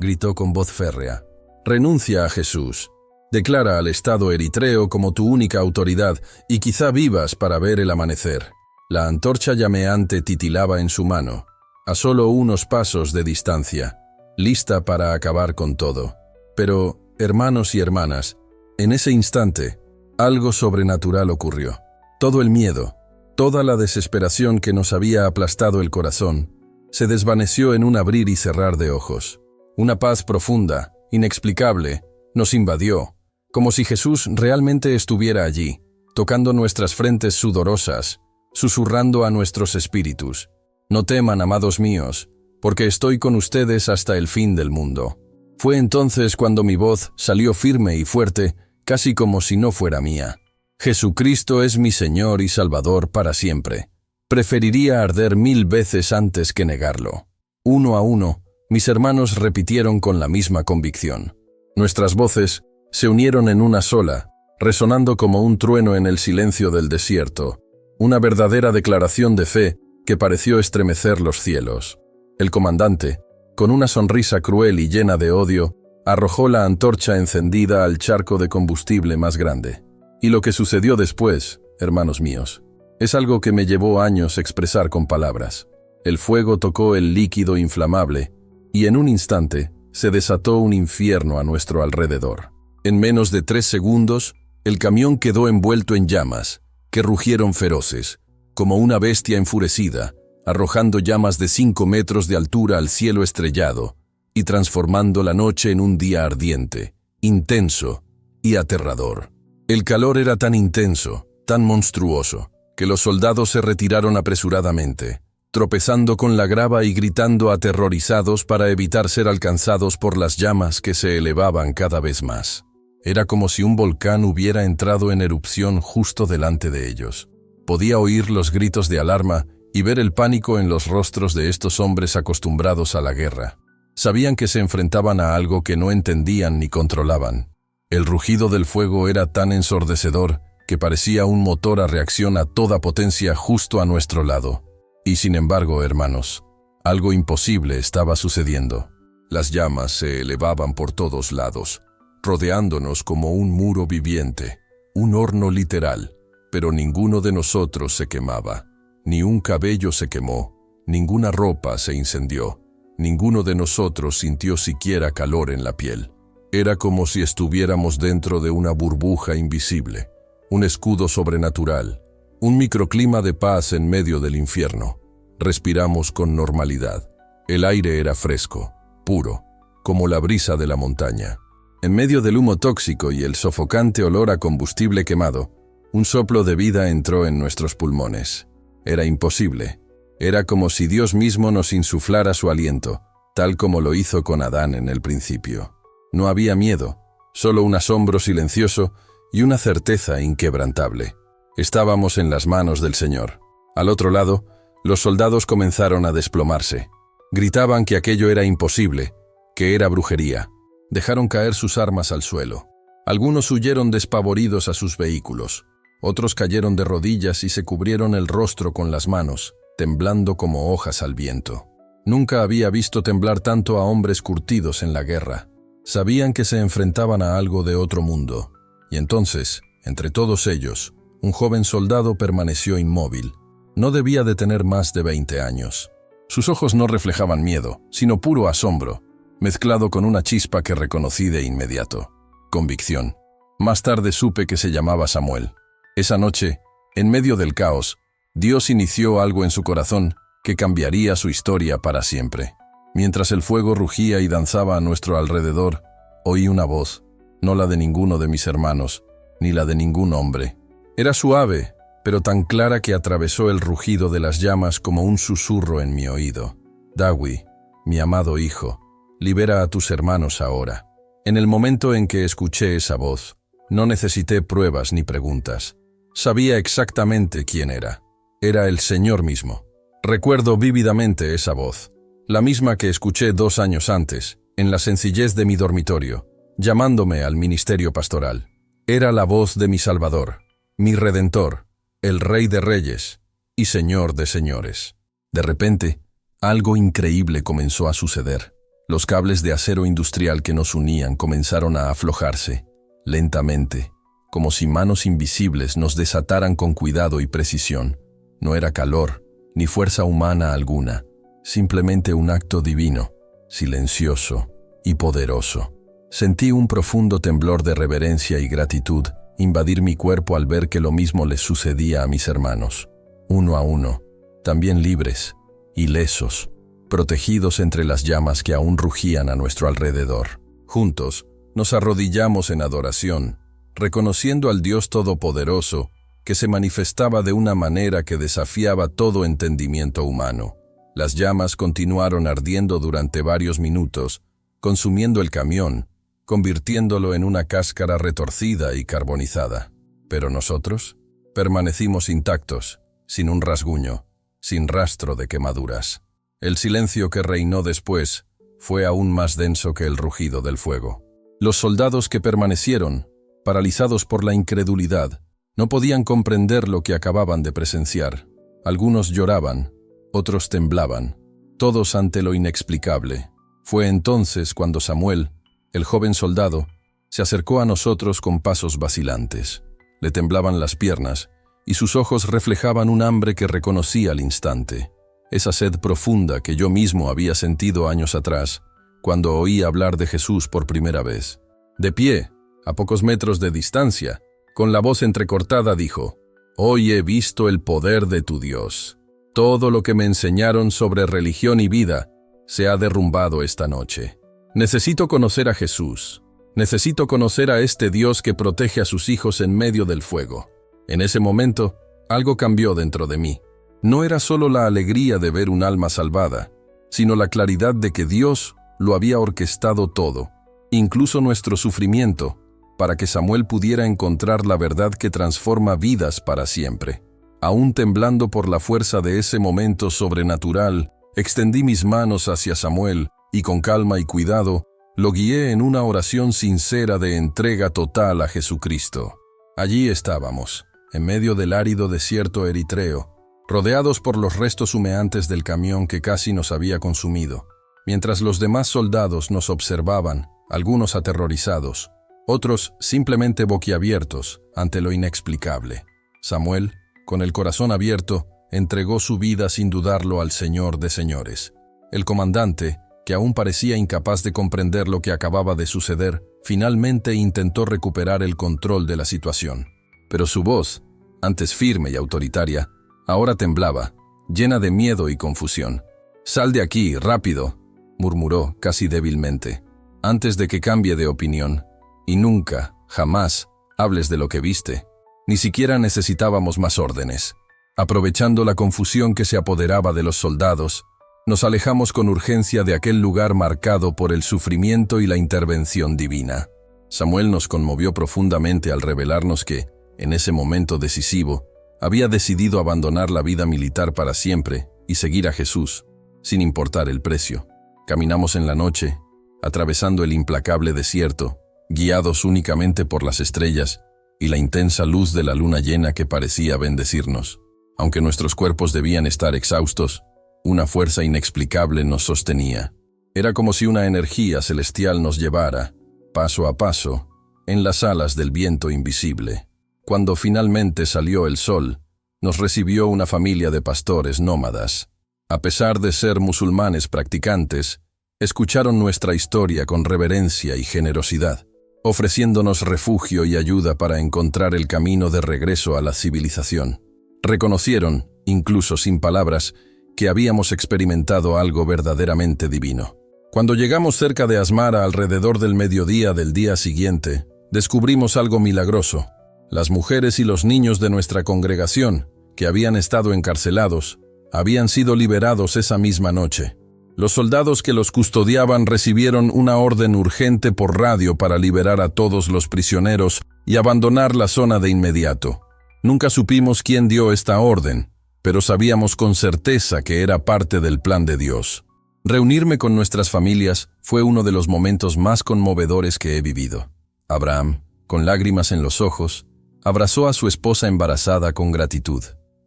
gritó con voz férrea. «Renuncia a Jesús. Declara al Estado eritreo como tu única autoridad y quizá vivas para ver el amanecer». La antorcha llameante titilaba en su mano, a solo unos pasos de distancia, lista para acabar con todo. Pero, hermanos y hermanas, en ese instante, algo sobrenatural ocurrió. Todo el miedo, toda la desesperación que nos había aplastado el corazón, se desvaneció en un abrir y cerrar de ojos. Una paz profunda, inexplicable, nos invadió, como si Jesús realmente estuviera allí, tocando nuestras frentes sudorosas, susurrando a nuestros espíritus: «No teman, amados míos, porque estoy con ustedes hasta el fin del mundo». Fue entonces cuando mi voz salió firme y fuerte, casi como si no fuera mía. «Jesucristo es mi Señor y Salvador para siempre. Preferiría arder 1000 veces antes que negarlo». Uno a uno, mis hermanos repitieron con la misma convicción. Nuestras voces se unieron en una sola, resonando como un trueno en el silencio del desierto, una verdadera declaración de fe que pareció estremecer los cielos. El comandante, con una sonrisa cruel y llena de odio, arrojó la antorcha encendida al charco de combustible más grande. Y lo que sucedió después, hermanos míos, es algo que me llevó años expresar con palabras. El fuego tocó el líquido inflamable, y en un instante se desató un infierno a nuestro alrededor. En menos de 3 segundos, el camión quedó envuelto en llamas, que rugieron feroces, como una bestia enfurecida, arrojando llamas de 5 metros de altura al cielo estrellado, y transformando la noche en un día ardiente, intenso y aterrador. El calor era tan intenso, tan monstruoso, que los soldados se retiraron apresuradamente, tropezando con la grava y gritando aterrorizados para evitar ser alcanzados por las llamas que se elevaban cada vez más. Era como si un volcán hubiera entrado en erupción justo delante de ellos. Podía oír los gritos de alarma y ver el pánico en los rostros de estos hombres acostumbrados a la guerra. Sabían que se enfrentaban a algo que no entendían ni controlaban. El rugido del fuego era tan ensordecedor que parecía un motor a reacción a toda potencia justo a nuestro lado. Y sin embargo, hermanos, algo imposible estaba sucediendo. Las llamas se elevaban por todos lados, rodeándonos como un muro viviente, un horno literal, pero ninguno de nosotros se quemaba. Ni un cabello se quemó, ninguna ropa se incendió, ninguno de nosotros sintió siquiera calor en la piel. Era como si estuviéramos dentro de una burbuja invisible, un escudo sobrenatural, un microclima de paz en medio del infierno. Respiramos con normalidad. El aire era fresco, puro, como la brisa de la montaña. En medio del humo tóxico y el sofocante olor a combustible quemado, un soplo de vida entró en nuestros pulmones. Era imposible. Era como si Dios mismo nos insuflara su aliento, tal como lo hizo con Adán en el principio. No había miedo, solo un asombro silencioso y una certeza inquebrantable. Estábamos en las manos del Señor. Al otro lado, los soldados comenzaron a desplomarse. Gritaban que aquello era imposible, que era brujería. Dejaron caer sus armas al suelo. Algunos huyeron despavoridos a sus vehículos. Otros cayeron de rodillas y se cubrieron el rostro con las manos, temblando como hojas al viento. Nunca había visto temblar tanto a hombres curtidos en la guerra. Sabían que se enfrentaban a algo de otro mundo. Y entonces, entre todos ellos, un joven soldado permaneció inmóvil. No debía de tener más de 20 años. Sus ojos no reflejaban miedo, sino puro asombro, mezclado con una chispa que reconocí de inmediato. Convicción. Más tarde supe que se llamaba Samuel. Esa noche, en medio del caos, Dios inició algo en su corazón que cambiaría su historia para siempre. Mientras el fuego rugía y danzaba a nuestro alrededor, oí una voz, no la de ninguno de mis hermanos, ni la de ningún hombre. Era suave, pero tan clara que atravesó el rugido de las llamas como un susurro en mi oído. Dawi, mi amado hijo, libera a tus hermanos ahora. En el momento en que escuché esa voz, no necesité pruebas ni preguntas. Sabía exactamente quién era. Era el Señor mismo. Recuerdo vívidamente esa voz, la misma que escuché 2 años antes, en la sencillez de mi dormitorio, llamándome al ministerio pastoral. Era la voz de mi Salvador, mi Redentor, el Rey de Reyes y Señor de Señores. De repente, algo increíble comenzó a suceder. Los cables de acero industrial que nos unían comenzaron a aflojarse, lentamente, como si manos invisibles nos desataran con cuidado y precisión. No era calor, ni fuerza humana alguna, simplemente un acto divino, silencioso y poderoso. Sentí un profundo temblor de reverencia y gratitud invadir mi cuerpo al ver que lo mismo les sucedía a mis hermanos, uno a uno, también libres, ilesos, protegidos entre las llamas que aún rugían a nuestro alrededor. Juntos, nos arrodillamos en adoración, reconociendo al Dios Todopoderoso que se manifestaba de una manera que desafiaba todo entendimiento humano. Las llamas continuaron ardiendo durante varios minutos, consumiendo el camión, convirtiéndolo en una cáscara retorcida y carbonizada. Pero nosotros permanecimos intactos, sin un rasguño, sin rastro de quemaduras. El silencio que reinó después fue aún más denso que el rugido del fuego. Los soldados que permanecieron, paralizados por la incredulidad, no podían comprender lo que acababan de presenciar. Algunos lloraban, otros temblaban, todos ante lo inexplicable. Fue entonces cuando Samuel, el joven soldado, se acercó a nosotros con pasos vacilantes. Le temblaban las piernas y sus ojos reflejaban un hambre que reconocí al instante. Esa sed profunda que yo mismo había sentido años atrás, cuando oí hablar de Jesús por primera vez. De pie, a pocos metros de distancia, con la voz entrecortada dijo: «Hoy he visto el poder de tu Dios. Todo lo que me enseñaron sobre religión y vida se ha derrumbado esta noche. Necesito conocer a Jesús. Necesito conocer a este Dios que protege a sus hijos en medio del fuego». En ese momento, algo cambió dentro de mí. No era solo la alegría de ver un alma salvada, sino la claridad de que Dios lo había orquestado todo, incluso nuestro sufrimiento, para que Samuel pudiera encontrar la verdad que transforma vidas para siempre. Aún temblando por la fuerza de ese momento sobrenatural, extendí mis manos hacia Samuel y con calma y cuidado, lo guié en una oración sincera de entrega total a Jesucristo. Allí estábamos, en medio del árido desierto eritreo, rodeados por los restos humeantes del camión que casi nos había consumido, mientras los demás soldados nos observaban, algunos aterrorizados, otros simplemente boquiabiertos ante lo inexplicable. Samuel, con el corazón abierto, entregó su vida sin dudarlo al Señor de señores. El comandante, que aún parecía incapaz de comprender lo que acababa de suceder, finalmente intentó recuperar el control de la situación. Pero su voz, antes firme y autoritaria, ahora temblaba, llena de miedo y confusión. «Sal de aquí, rápido», murmuró casi débilmente, «antes de que cambie de opinión. Y nunca, jamás, hables de lo que viste». Ni siquiera necesitábamos más órdenes. Aprovechando la confusión que se apoderaba de los soldados, nos alejamos con urgencia de aquel lugar marcado por el sufrimiento y la intervención divina. Samuel nos conmovió profundamente al revelarnos que, en ese momento decisivo, había decidido abandonar la vida militar para siempre y seguir a Jesús, sin importar el precio. Caminamos en la noche, atravesando el implacable desierto, guiados únicamente por las estrellas y la intensa luz de la luna llena que parecía bendecirnos. Aunque nuestros cuerpos debían estar exhaustos, una fuerza inexplicable nos sostenía. Era como si una energía celestial nos llevara, paso a paso, en las alas del viento invisible. Cuando finalmente salió el sol, nos recibió una familia de pastores nómadas. A pesar de ser musulmanes practicantes, escucharon nuestra historia con reverencia y generosidad, ofreciéndonos refugio y ayuda para encontrar el camino de regreso a la civilización. Reconocieron, incluso sin palabras, que habíamos experimentado algo verdaderamente divino. Cuando llegamos cerca de Asmara alrededor del mediodía del día siguiente, descubrimos algo milagroso. Las mujeres y los niños de nuestra congregación, que habían estado encarcelados, habían sido liberados esa misma noche. Los soldados que los custodiaban recibieron una orden urgente por radio para liberar a todos los prisioneros y abandonar la zona de inmediato. Nunca supimos quién dio esta orden, pero sabíamos con certeza que era parte del plan de Dios. Reunirme con nuestras familias fue uno de los momentos más conmovedores que he vivido. Abraham, con lágrimas en los ojos, abrazó a su esposa embarazada con gratitud.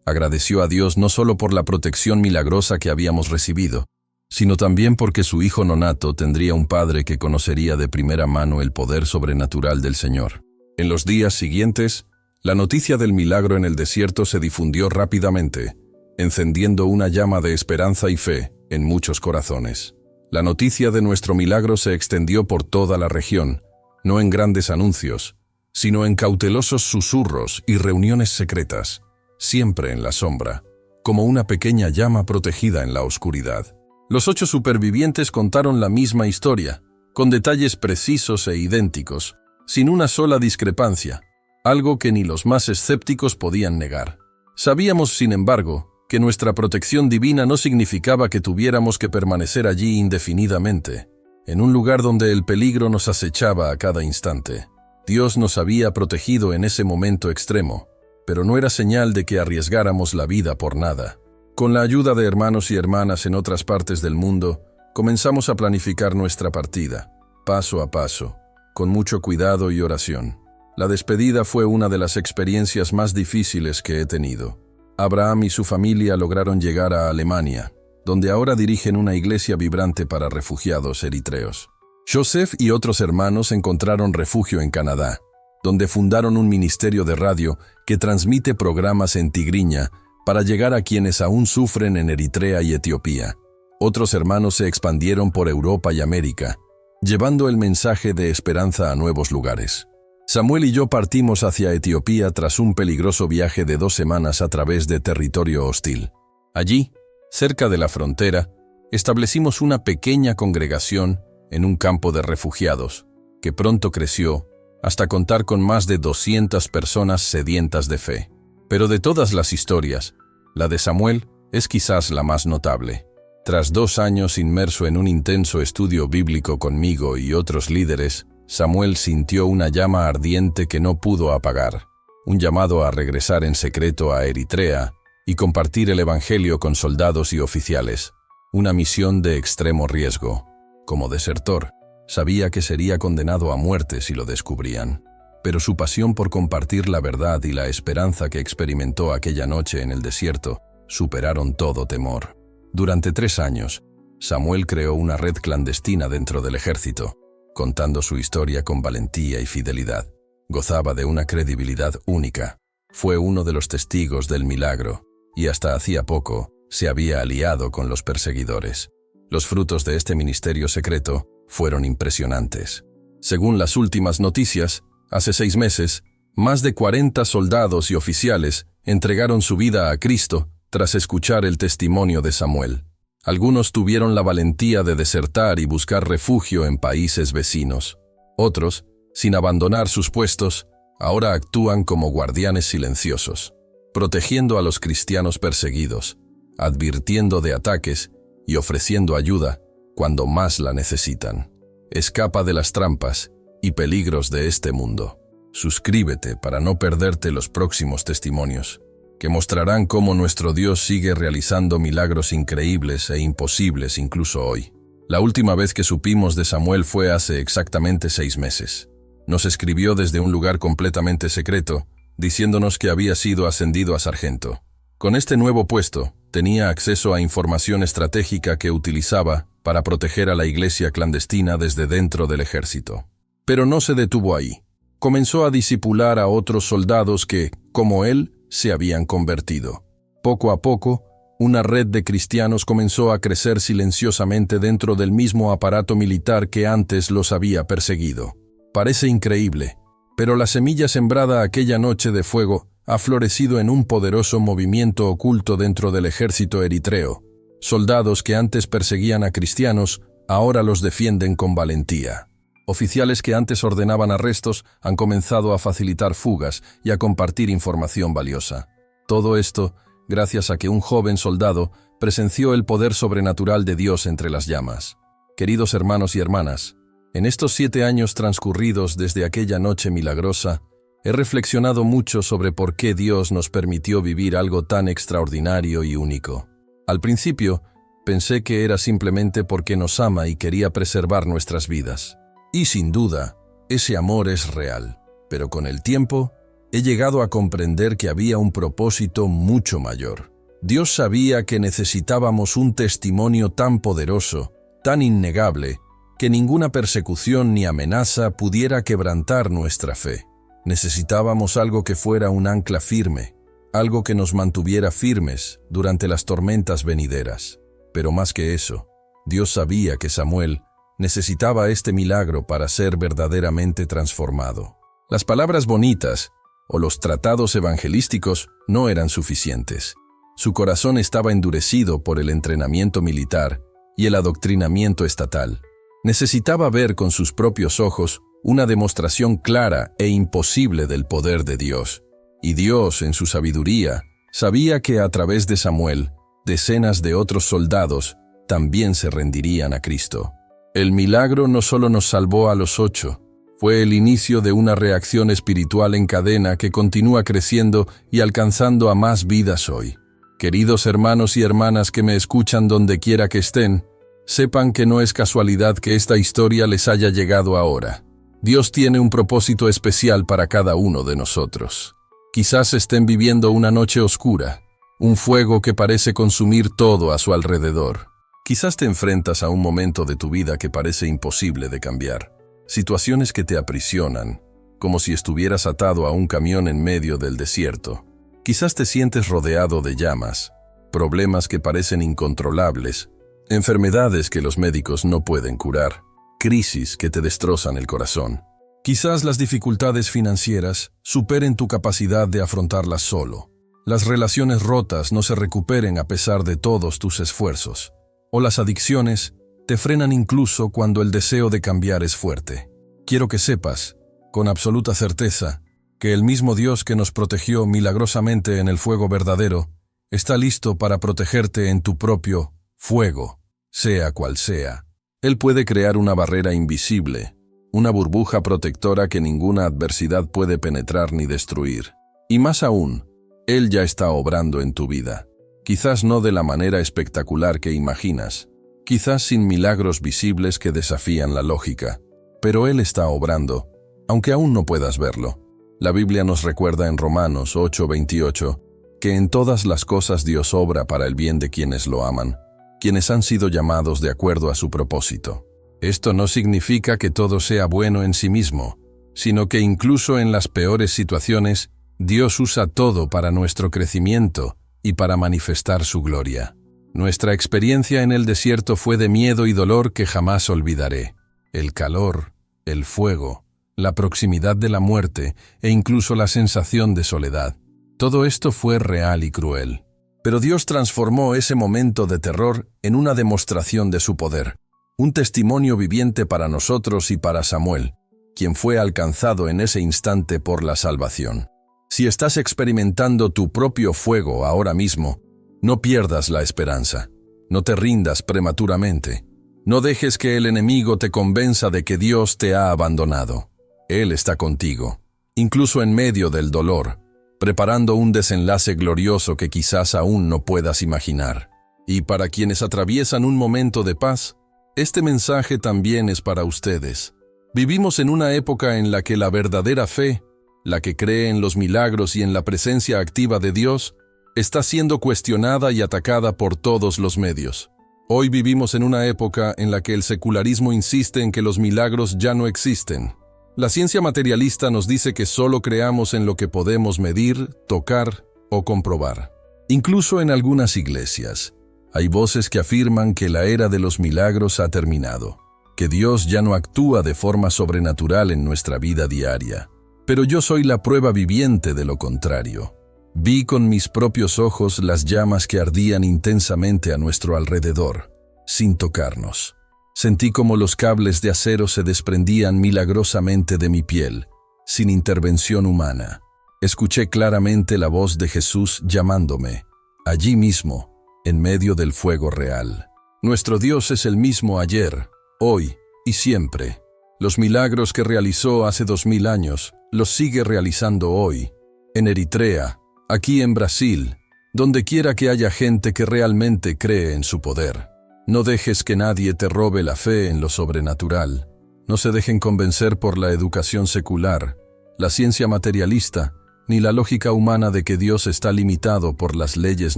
Agradeció a Dios no solo por la protección milagrosa que habíamos recibido, sino también porque su hijo nonato tendría un padre que conocería de primera mano el poder sobrenatural del Señor. En los días siguientes, la noticia del milagro en el desierto se difundió rápidamente, encendiendo una llama de esperanza y fe en muchos corazones. La noticia de nuestro milagro se extendió por toda la región, no en grandes anuncios, sino en cautelosos susurros y reuniones secretas, siempre en la sombra, como una pequeña llama protegida en la oscuridad. Los 8 supervivientes contaron la misma historia, con detalles precisos e idénticos, sin una sola discrepancia, algo que ni los más escépticos podían negar. Sabíamos, sin embargo, que nuestra protección divina no significaba que tuviéramos que permanecer allí indefinidamente, en un lugar donde el peligro nos acechaba a cada instante. Dios nos había protegido en ese momento extremo, pero no era señal de que arriesgáramos la vida por nada. Con la ayuda de hermanos y hermanas en otras partes del mundo, comenzamos a planificar nuestra partida, paso a paso, con mucho cuidado y oración. La despedida fue una de las experiencias más difíciles que he tenido. Abraham y su familia lograron llegar a Alemania, donde ahora dirigen una iglesia vibrante para refugiados eritreos. Joseph y otros hermanos encontraron refugio en Canadá, donde fundaron un ministerio de radio que transmite programas en tigriña para llegar a quienes aún sufren en Eritrea y Etiopía. Otros hermanos se expandieron por Europa y América, llevando el mensaje de esperanza a nuevos lugares. Samuel y yo partimos hacia Etiopía tras un peligroso viaje de 2 semanas a través de territorio hostil. Allí, cerca de la frontera, establecimos una pequeña congregación en un campo de refugiados, que pronto creció hasta contar con más de 200 personas sedientas de fe. Pero de todas las historias, la de Samuel es quizás la más notable. Tras 2 años inmerso en un intenso estudio bíblico conmigo y otros líderes, Samuel sintió una llama ardiente que no pudo apagar, un llamado a regresar en secreto a Eritrea y compartir el evangelio con soldados y oficiales, una misión de extremo riesgo. Como desertor, sabía que sería condenado a muerte si lo descubrían, pero su pasión por compartir la verdad y la esperanza que experimentó aquella noche en el desierto superaron todo temor. Durante 3 años, Samuel creó una red clandestina dentro del ejército, contando su historia con valentía y fidelidad. Gozaba de una credibilidad única. Fue uno de los testigos del milagro, y hasta hacía poco se había aliado con los perseguidores. Los frutos de este ministerio secreto fueron impresionantes. Según las últimas noticias, hace 6 meses, más de 40 soldados y oficiales entregaron su vida a Cristo tras escuchar el testimonio de Samuel. Algunos tuvieron la valentía de desertar y buscar refugio en países vecinos. Otros, sin abandonar sus puestos, ahora actúan como guardianes silenciosos, protegiendo a los cristianos perseguidos, advirtiendo de ataques y ofreciendo ayuda cuando más la necesitan. Escapa de las trampas y peligros de este mundo. Suscríbete para no perderte los próximos testimonios, que mostrarán cómo nuestro Dios sigue realizando milagros increíbles e imposibles incluso hoy. La última vez que supimos de Samuel fue hace exactamente 6 meses. Nos escribió desde un lugar completamente secreto, diciéndonos que había sido ascendido a sargento. Con este nuevo puesto, tenía acceso a información estratégica que utilizaba para proteger a la iglesia clandestina desde dentro del ejército. Pero no se detuvo ahí. Comenzó a discipular a otros soldados que, como él, se habían convertido. Poco a poco, una red de cristianos comenzó a crecer silenciosamente dentro del mismo aparato militar que antes los había perseguido. Parece increíble, pero la semilla sembrada aquella noche de fuego ha florecido en un poderoso movimiento oculto dentro del ejército eritreo. Soldados que antes perseguían a cristianos, ahora los defienden con valentía. Oficiales que antes ordenaban arrestos han comenzado a facilitar fugas y a compartir información valiosa. Todo esto gracias a que un joven soldado presenció el poder sobrenatural de Dios entre las llamas. Queridos hermanos y hermanas, en estos 7 años transcurridos desde aquella noche milagrosa, he reflexionado mucho sobre por qué Dios nos permitió vivir algo tan extraordinario y único. Al principio, pensé que era simplemente porque nos ama y quería preservar nuestras vidas. Y sin duda, ese amor es real. Pero con el tiempo, he llegado a comprender que había un propósito mucho mayor. Dios sabía que necesitábamos un testimonio tan poderoso, tan innegable, que ninguna persecución ni amenaza pudiera quebrantar nuestra fe. Necesitábamos algo que fuera un ancla firme, algo que nos mantuviera firmes durante las tormentas venideras. Pero más que eso, Dios sabía que Samuel necesitaba este milagro para ser verdaderamente transformado. Las palabras bonitas o los tratados evangelísticos no eran suficientes. Su corazón estaba endurecido por el entrenamiento militar y el adoctrinamiento estatal. Necesitaba ver con sus propios ojos una demostración clara e imposible del poder de Dios. Y Dios, en su sabiduría, sabía que a través de Samuel, decenas de otros soldados también se rendirían a Cristo. El milagro no solo nos salvó a los 8, fue el inicio de una reacción espiritual en cadena que continúa creciendo y alcanzando a más vidas hoy. Queridos hermanos y hermanas que me escuchan donde quiera que estén, sepan que no es casualidad que esta historia les haya llegado ahora. Dios tiene un propósito especial para cada uno de nosotros. Quizás estén viviendo una noche oscura, un fuego que parece consumir todo a su alrededor. Quizás te enfrentas a un momento de tu vida que parece imposible de cambiar. Situaciones que te aprisionan, como si estuvieras atado a un camión en medio del desierto. Quizás te sientes rodeado de llamas, problemas que parecen incontrolables, enfermedades que los médicos no pueden curar, crisis que te destrozan el corazón. Quizás las dificultades financieras superen tu capacidad de afrontarlas solo. Las relaciones rotas no se recuperen a pesar de todos tus esfuerzos. O las adicciones te frenan incluso cuando el deseo de cambiar es fuerte. Quiero que sepas, con absoluta certeza, que el mismo Dios que nos protegió milagrosamente en el fuego verdadero, está listo para protegerte en tu propio fuego, sea cual sea. Él puede crear una barrera invisible, una burbuja protectora que ninguna adversidad puede penetrar ni destruir. Y más aún, Él ya está obrando en tu vida. Quizás no de la manera espectacular que imaginas, quizás sin milagros visibles que desafían la lógica, pero Él está obrando, aunque aún no puedas verlo. La Biblia nos recuerda en Romanos 8:28 que en todas las cosas Dios obra para el bien de quienes lo aman, quienes han sido llamados de acuerdo a su propósito. Esto no significa que todo sea bueno en sí mismo, sino que incluso en las peores situaciones, Dios usa todo para nuestro crecimiento y para manifestar su gloria. Nuestra experiencia en el desierto fue de miedo y dolor que jamás olvidaré. El calor, el fuego, la proximidad de la muerte e incluso la sensación de soledad. Todo esto fue real y cruel. Pero Dios transformó ese momento de terror en una demostración de su poder, un testimonio viviente para nosotros y para Samuel, quien fue alcanzado en ese instante por la salvación. Si estás experimentando tu propio fuego ahora mismo, no pierdas la esperanza. No te rindas prematuramente. No dejes que el enemigo te convenza de que Dios te ha abandonado. Él está contigo, incluso en medio del dolor, preparando un desenlace glorioso que quizás aún no puedas imaginar. Y para quienes atraviesan un momento de paz, este mensaje también es para ustedes. Vivimos en una época en la que la verdadera fe, la que cree en los milagros y en la presencia activa de Dios, está siendo cuestionada y atacada por todos los medios. Hoy vivimos en una época en la que el secularismo insiste en que los milagros ya no existen. La ciencia materialista nos dice que solo creamos en lo que podemos medir, tocar o comprobar. Incluso en algunas iglesias, hay voces que afirman que la era de los milagros ha terminado, que Dios ya no actúa de forma sobrenatural en nuestra vida diaria. Pero yo soy la prueba viviente de lo contrario. Vi con mis propios ojos las llamas que ardían intensamente a nuestro alrededor, sin tocarnos. Sentí como los cables de acero se desprendían milagrosamente de mi piel, sin intervención humana. Escuché claramente la voz de Jesús llamándome, allí mismo, en medio del fuego real. Nuestro Dios es el mismo ayer, hoy y siempre. Los milagros que realizó hace 2000 años, los sigue realizando hoy, en Eritrea, aquí en Brasil, donde quiera que haya gente que realmente cree en su poder. No dejes que nadie te robe la fe en lo sobrenatural. No se dejen convencer por la educación secular, la ciencia materialista, ni la lógica humana de que Dios está limitado por las leyes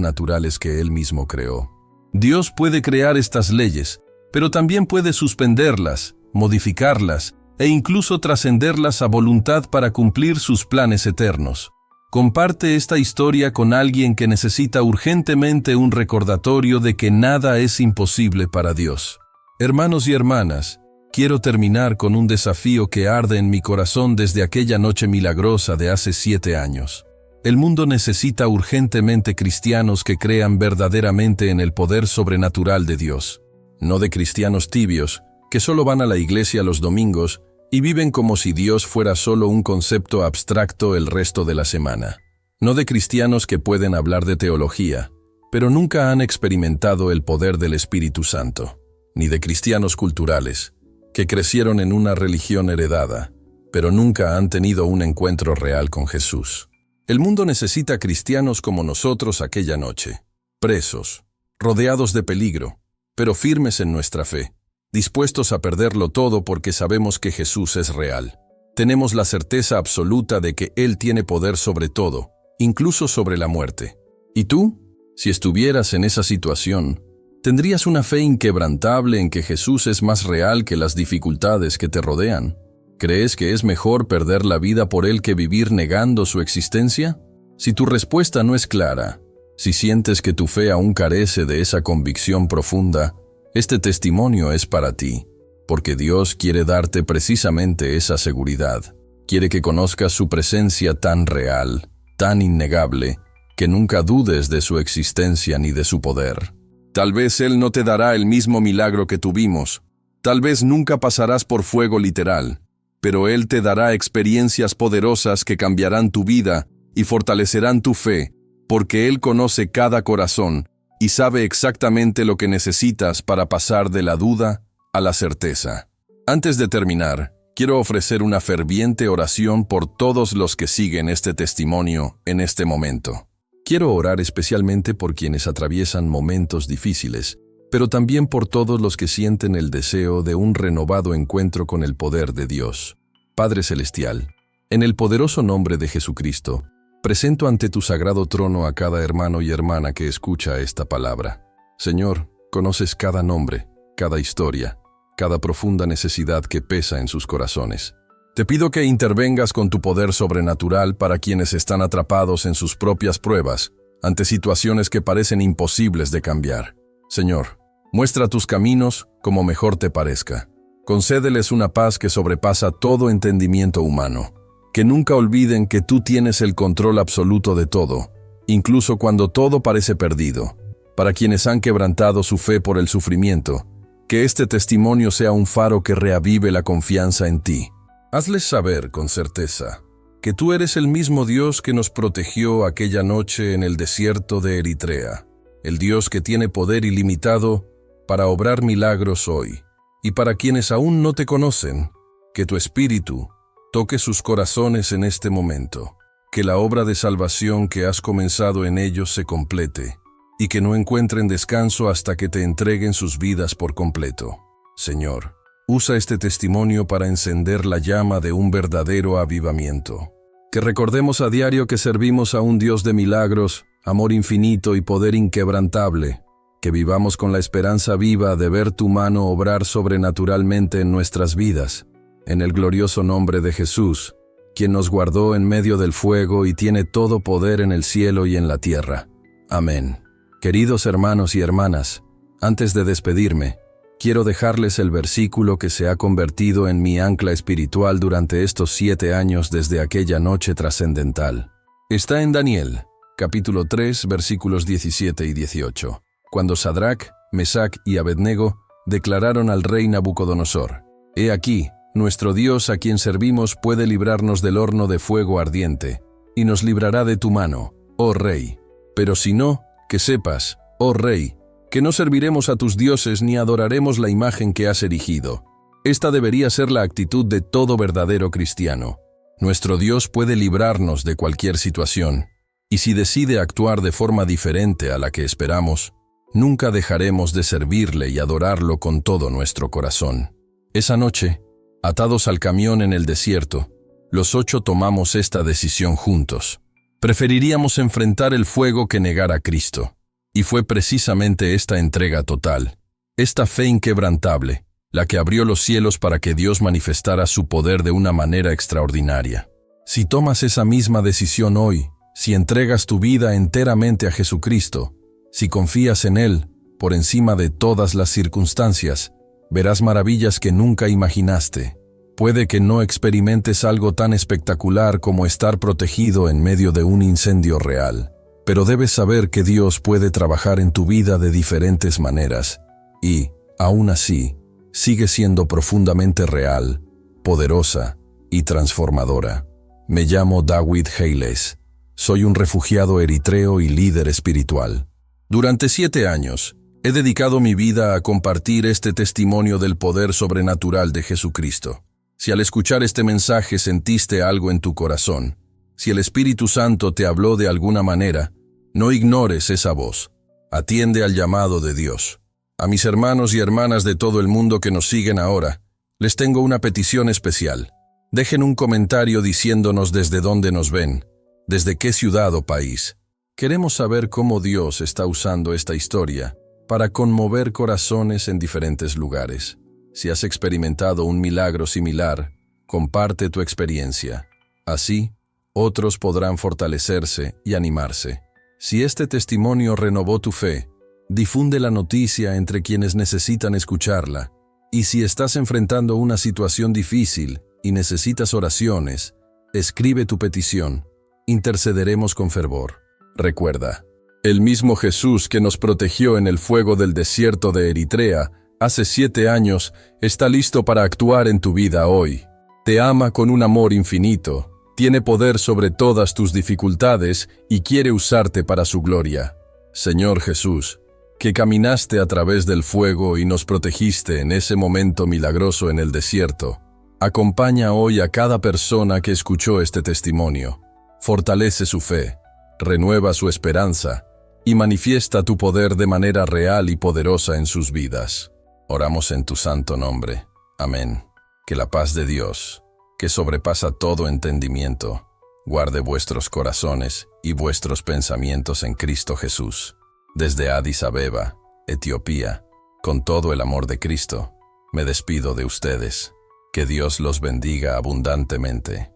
naturales que Él mismo creó. Dios puede crear estas leyes, pero también puede suspenderlas, modificarlas e incluso trascenderlas a voluntad para cumplir sus planes eternos. Comparte esta historia con alguien que necesita urgentemente un recordatorio de que nada es imposible para Dios. Hermanos y hermanas, quiero terminar con un desafío que arde en mi corazón desde aquella noche milagrosa de hace 7 años. El mundo necesita urgentemente cristianos que crean verdaderamente en el poder sobrenatural de Dios, no de cristianos tibios, que solo van a la iglesia los domingos y viven como si Dios fuera solo un concepto abstracto el resto de la semana. No de cristianos que pueden hablar de teología, pero nunca han experimentado el poder del Espíritu Santo. Ni de cristianos culturales, que crecieron en una religión heredada, pero nunca han tenido un encuentro real con Jesús. El mundo necesita cristianos como nosotros aquella noche, presos, rodeados de peligro, pero firmes en nuestra fe, dispuestos a perderlo todo porque sabemos que Jesús es real. Tenemos la certeza absoluta de que Él tiene poder sobre todo, incluso sobre la muerte. ¿Y tú? Si estuvieras en esa situación, ¿tendrías una fe inquebrantable en que Jesús es más real que las dificultades que te rodean? ¿Crees que es mejor perder la vida por Él que vivir negando su existencia? Si tu respuesta no es clara, si sientes que tu fe aún carece de esa convicción profunda, este testimonio es para ti, porque Dios quiere darte precisamente esa seguridad. Quiere que conozcas su presencia tan real, tan innegable, que nunca dudes de su existencia ni de su poder. Tal vez Él no te dará el mismo milagro que tuvimos. Tal vez nunca pasarás por fuego literal, pero Él te dará experiencias poderosas que cambiarán tu vida y fortalecerán tu fe, porque Él conoce cada corazón y sabe exactamente lo que necesitas para pasar de la duda a la certeza. Antes de terminar, quiero ofrecer una ferviente oración por todos los que siguen este testimonio en este momento. Quiero orar especialmente por quienes atraviesan momentos difíciles, pero también por todos los que sienten el deseo de un renovado encuentro con el poder de Dios. Padre Celestial, en el poderoso nombre de Jesucristo, presento ante tu sagrado trono a cada hermano y hermana que escucha esta palabra. Señor, conoces cada nombre, cada historia, cada profunda necesidad que pesa en sus corazones. Te pido que intervengas con tu poder sobrenatural para quienes están atrapados en sus propias pruebas, ante situaciones que parecen imposibles de cambiar. Señor, muestra tus caminos como mejor te parezca. Concédeles una paz que sobrepasa todo entendimiento humano. Que nunca olviden que tú tienes el control absoluto de todo, incluso cuando todo parece perdido. Para quienes han quebrantado su fe por el sufrimiento, que este testimonio sea un faro que reavive la confianza en ti. Hazles saber con certeza que tú eres el mismo Dios que nos protegió aquella noche en el desierto de Eritrea, el Dios que tiene poder ilimitado para obrar milagros hoy. Y para quienes aún no te conocen, que tu Espíritu toque sus corazones en este momento, que la obra de salvación que has comenzado en ellos se complete, y que no encuentren descanso hasta que te entreguen sus vidas por completo. Señor, usa este testimonio para encender la llama de un verdadero avivamiento. Que recordemos a diario que servimos a un Dios de milagros, amor infinito y poder inquebrantable. Que vivamos con la esperanza viva de ver tu mano obrar sobrenaturalmente en nuestras vidas. En el glorioso nombre de Jesús, quien nos guardó en medio del fuego y tiene todo poder en el cielo y en la tierra. Amén. Queridos hermanos y hermanas, antes de despedirme, quiero dejarles el versículo que se ha convertido en mi ancla espiritual durante estos 7 años desde aquella noche trascendental. Está en Daniel, capítulo 3, versículos 17 y 18, cuando Sadrac, Mesac y Abednego declararon al rey Nabucodonosor: «He aquí, nuestro Dios a quien servimos puede librarnos del horno de fuego ardiente, y nos librará de tu mano, oh rey. Pero si no, que sepas, oh rey, que no serviremos a tus dioses ni adoraremos la imagen que has erigido». Esta debería ser la actitud de todo verdadero cristiano. Nuestro Dios puede librarnos de cualquier situación, y si decide actuar de forma diferente a la que esperamos, nunca dejaremos de servirle y adorarlo con todo nuestro corazón. Esa noche, atados al camión en el desierto, los 8 tomamos esta decisión juntos. Preferiríamos enfrentar el fuego que negar a Cristo. Y fue precisamente esta entrega total, esta fe inquebrantable, la que abrió los cielos para que Dios manifestara su poder de una manera extraordinaria. Si tomas esa misma decisión hoy, si entregas tu vida enteramente a Jesucristo, si confías en Él, por encima de todas las circunstancias, verás maravillas que nunca imaginaste. Puede que no experimentes algo tan espectacular como estar protegido en medio de un incendio real, pero debes saber que Dios puede trabajar en tu vida de diferentes maneras, y, aún así, sigue siendo profundamente real, poderosa y transformadora. Me llamo David Heiles. Soy un refugiado eritreo y líder espiritual. Durante 7 años, he dedicado mi vida a compartir este testimonio del poder sobrenatural de Jesucristo. Si al escuchar este mensaje sentiste algo en tu corazón, si el Espíritu Santo te habló de alguna manera, no ignores esa voz. Atiende al llamado de Dios. A mis hermanos y hermanas de todo el mundo que nos siguen ahora, les tengo una petición especial. Dejen un comentario diciéndonos desde dónde nos ven, desde qué ciudad o país. Queremos saber cómo Dios está usando esta historia para conmover corazones en diferentes lugares. Si has experimentado un milagro similar, comparte tu experiencia. Así, otros podrán fortalecerse y animarse. Si este testimonio renovó tu fe, difunde la noticia entre quienes necesitan escucharla. Y si estás enfrentando una situación difícil y necesitas oraciones, escribe tu petición. Intercederemos con fervor. Recuerda, el mismo Jesús que nos protegió en el fuego del desierto de Eritrea hace 7 años está listo para actuar en tu vida hoy. Te ama con un amor infinito, tiene poder sobre todas tus dificultades y quiere usarte para su gloria. Señor Jesús, que caminaste a través del fuego y nos protegiste en ese momento milagroso en el desierto, Acompaña hoy a cada persona que escuchó este testimonio. Fortalece su fe, renueva su esperanza y manifiesta tu poder de manera real y poderosa en sus vidas. Oramos en tu santo nombre. Amén. Que la paz de Dios, que sobrepasa todo entendimiento, guarde vuestros corazones y vuestros pensamientos en Cristo Jesús. Desde Addis Abeba, Etiopía, con todo el amor de Cristo, me despido de ustedes. Que Dios los bendiga abundantemente.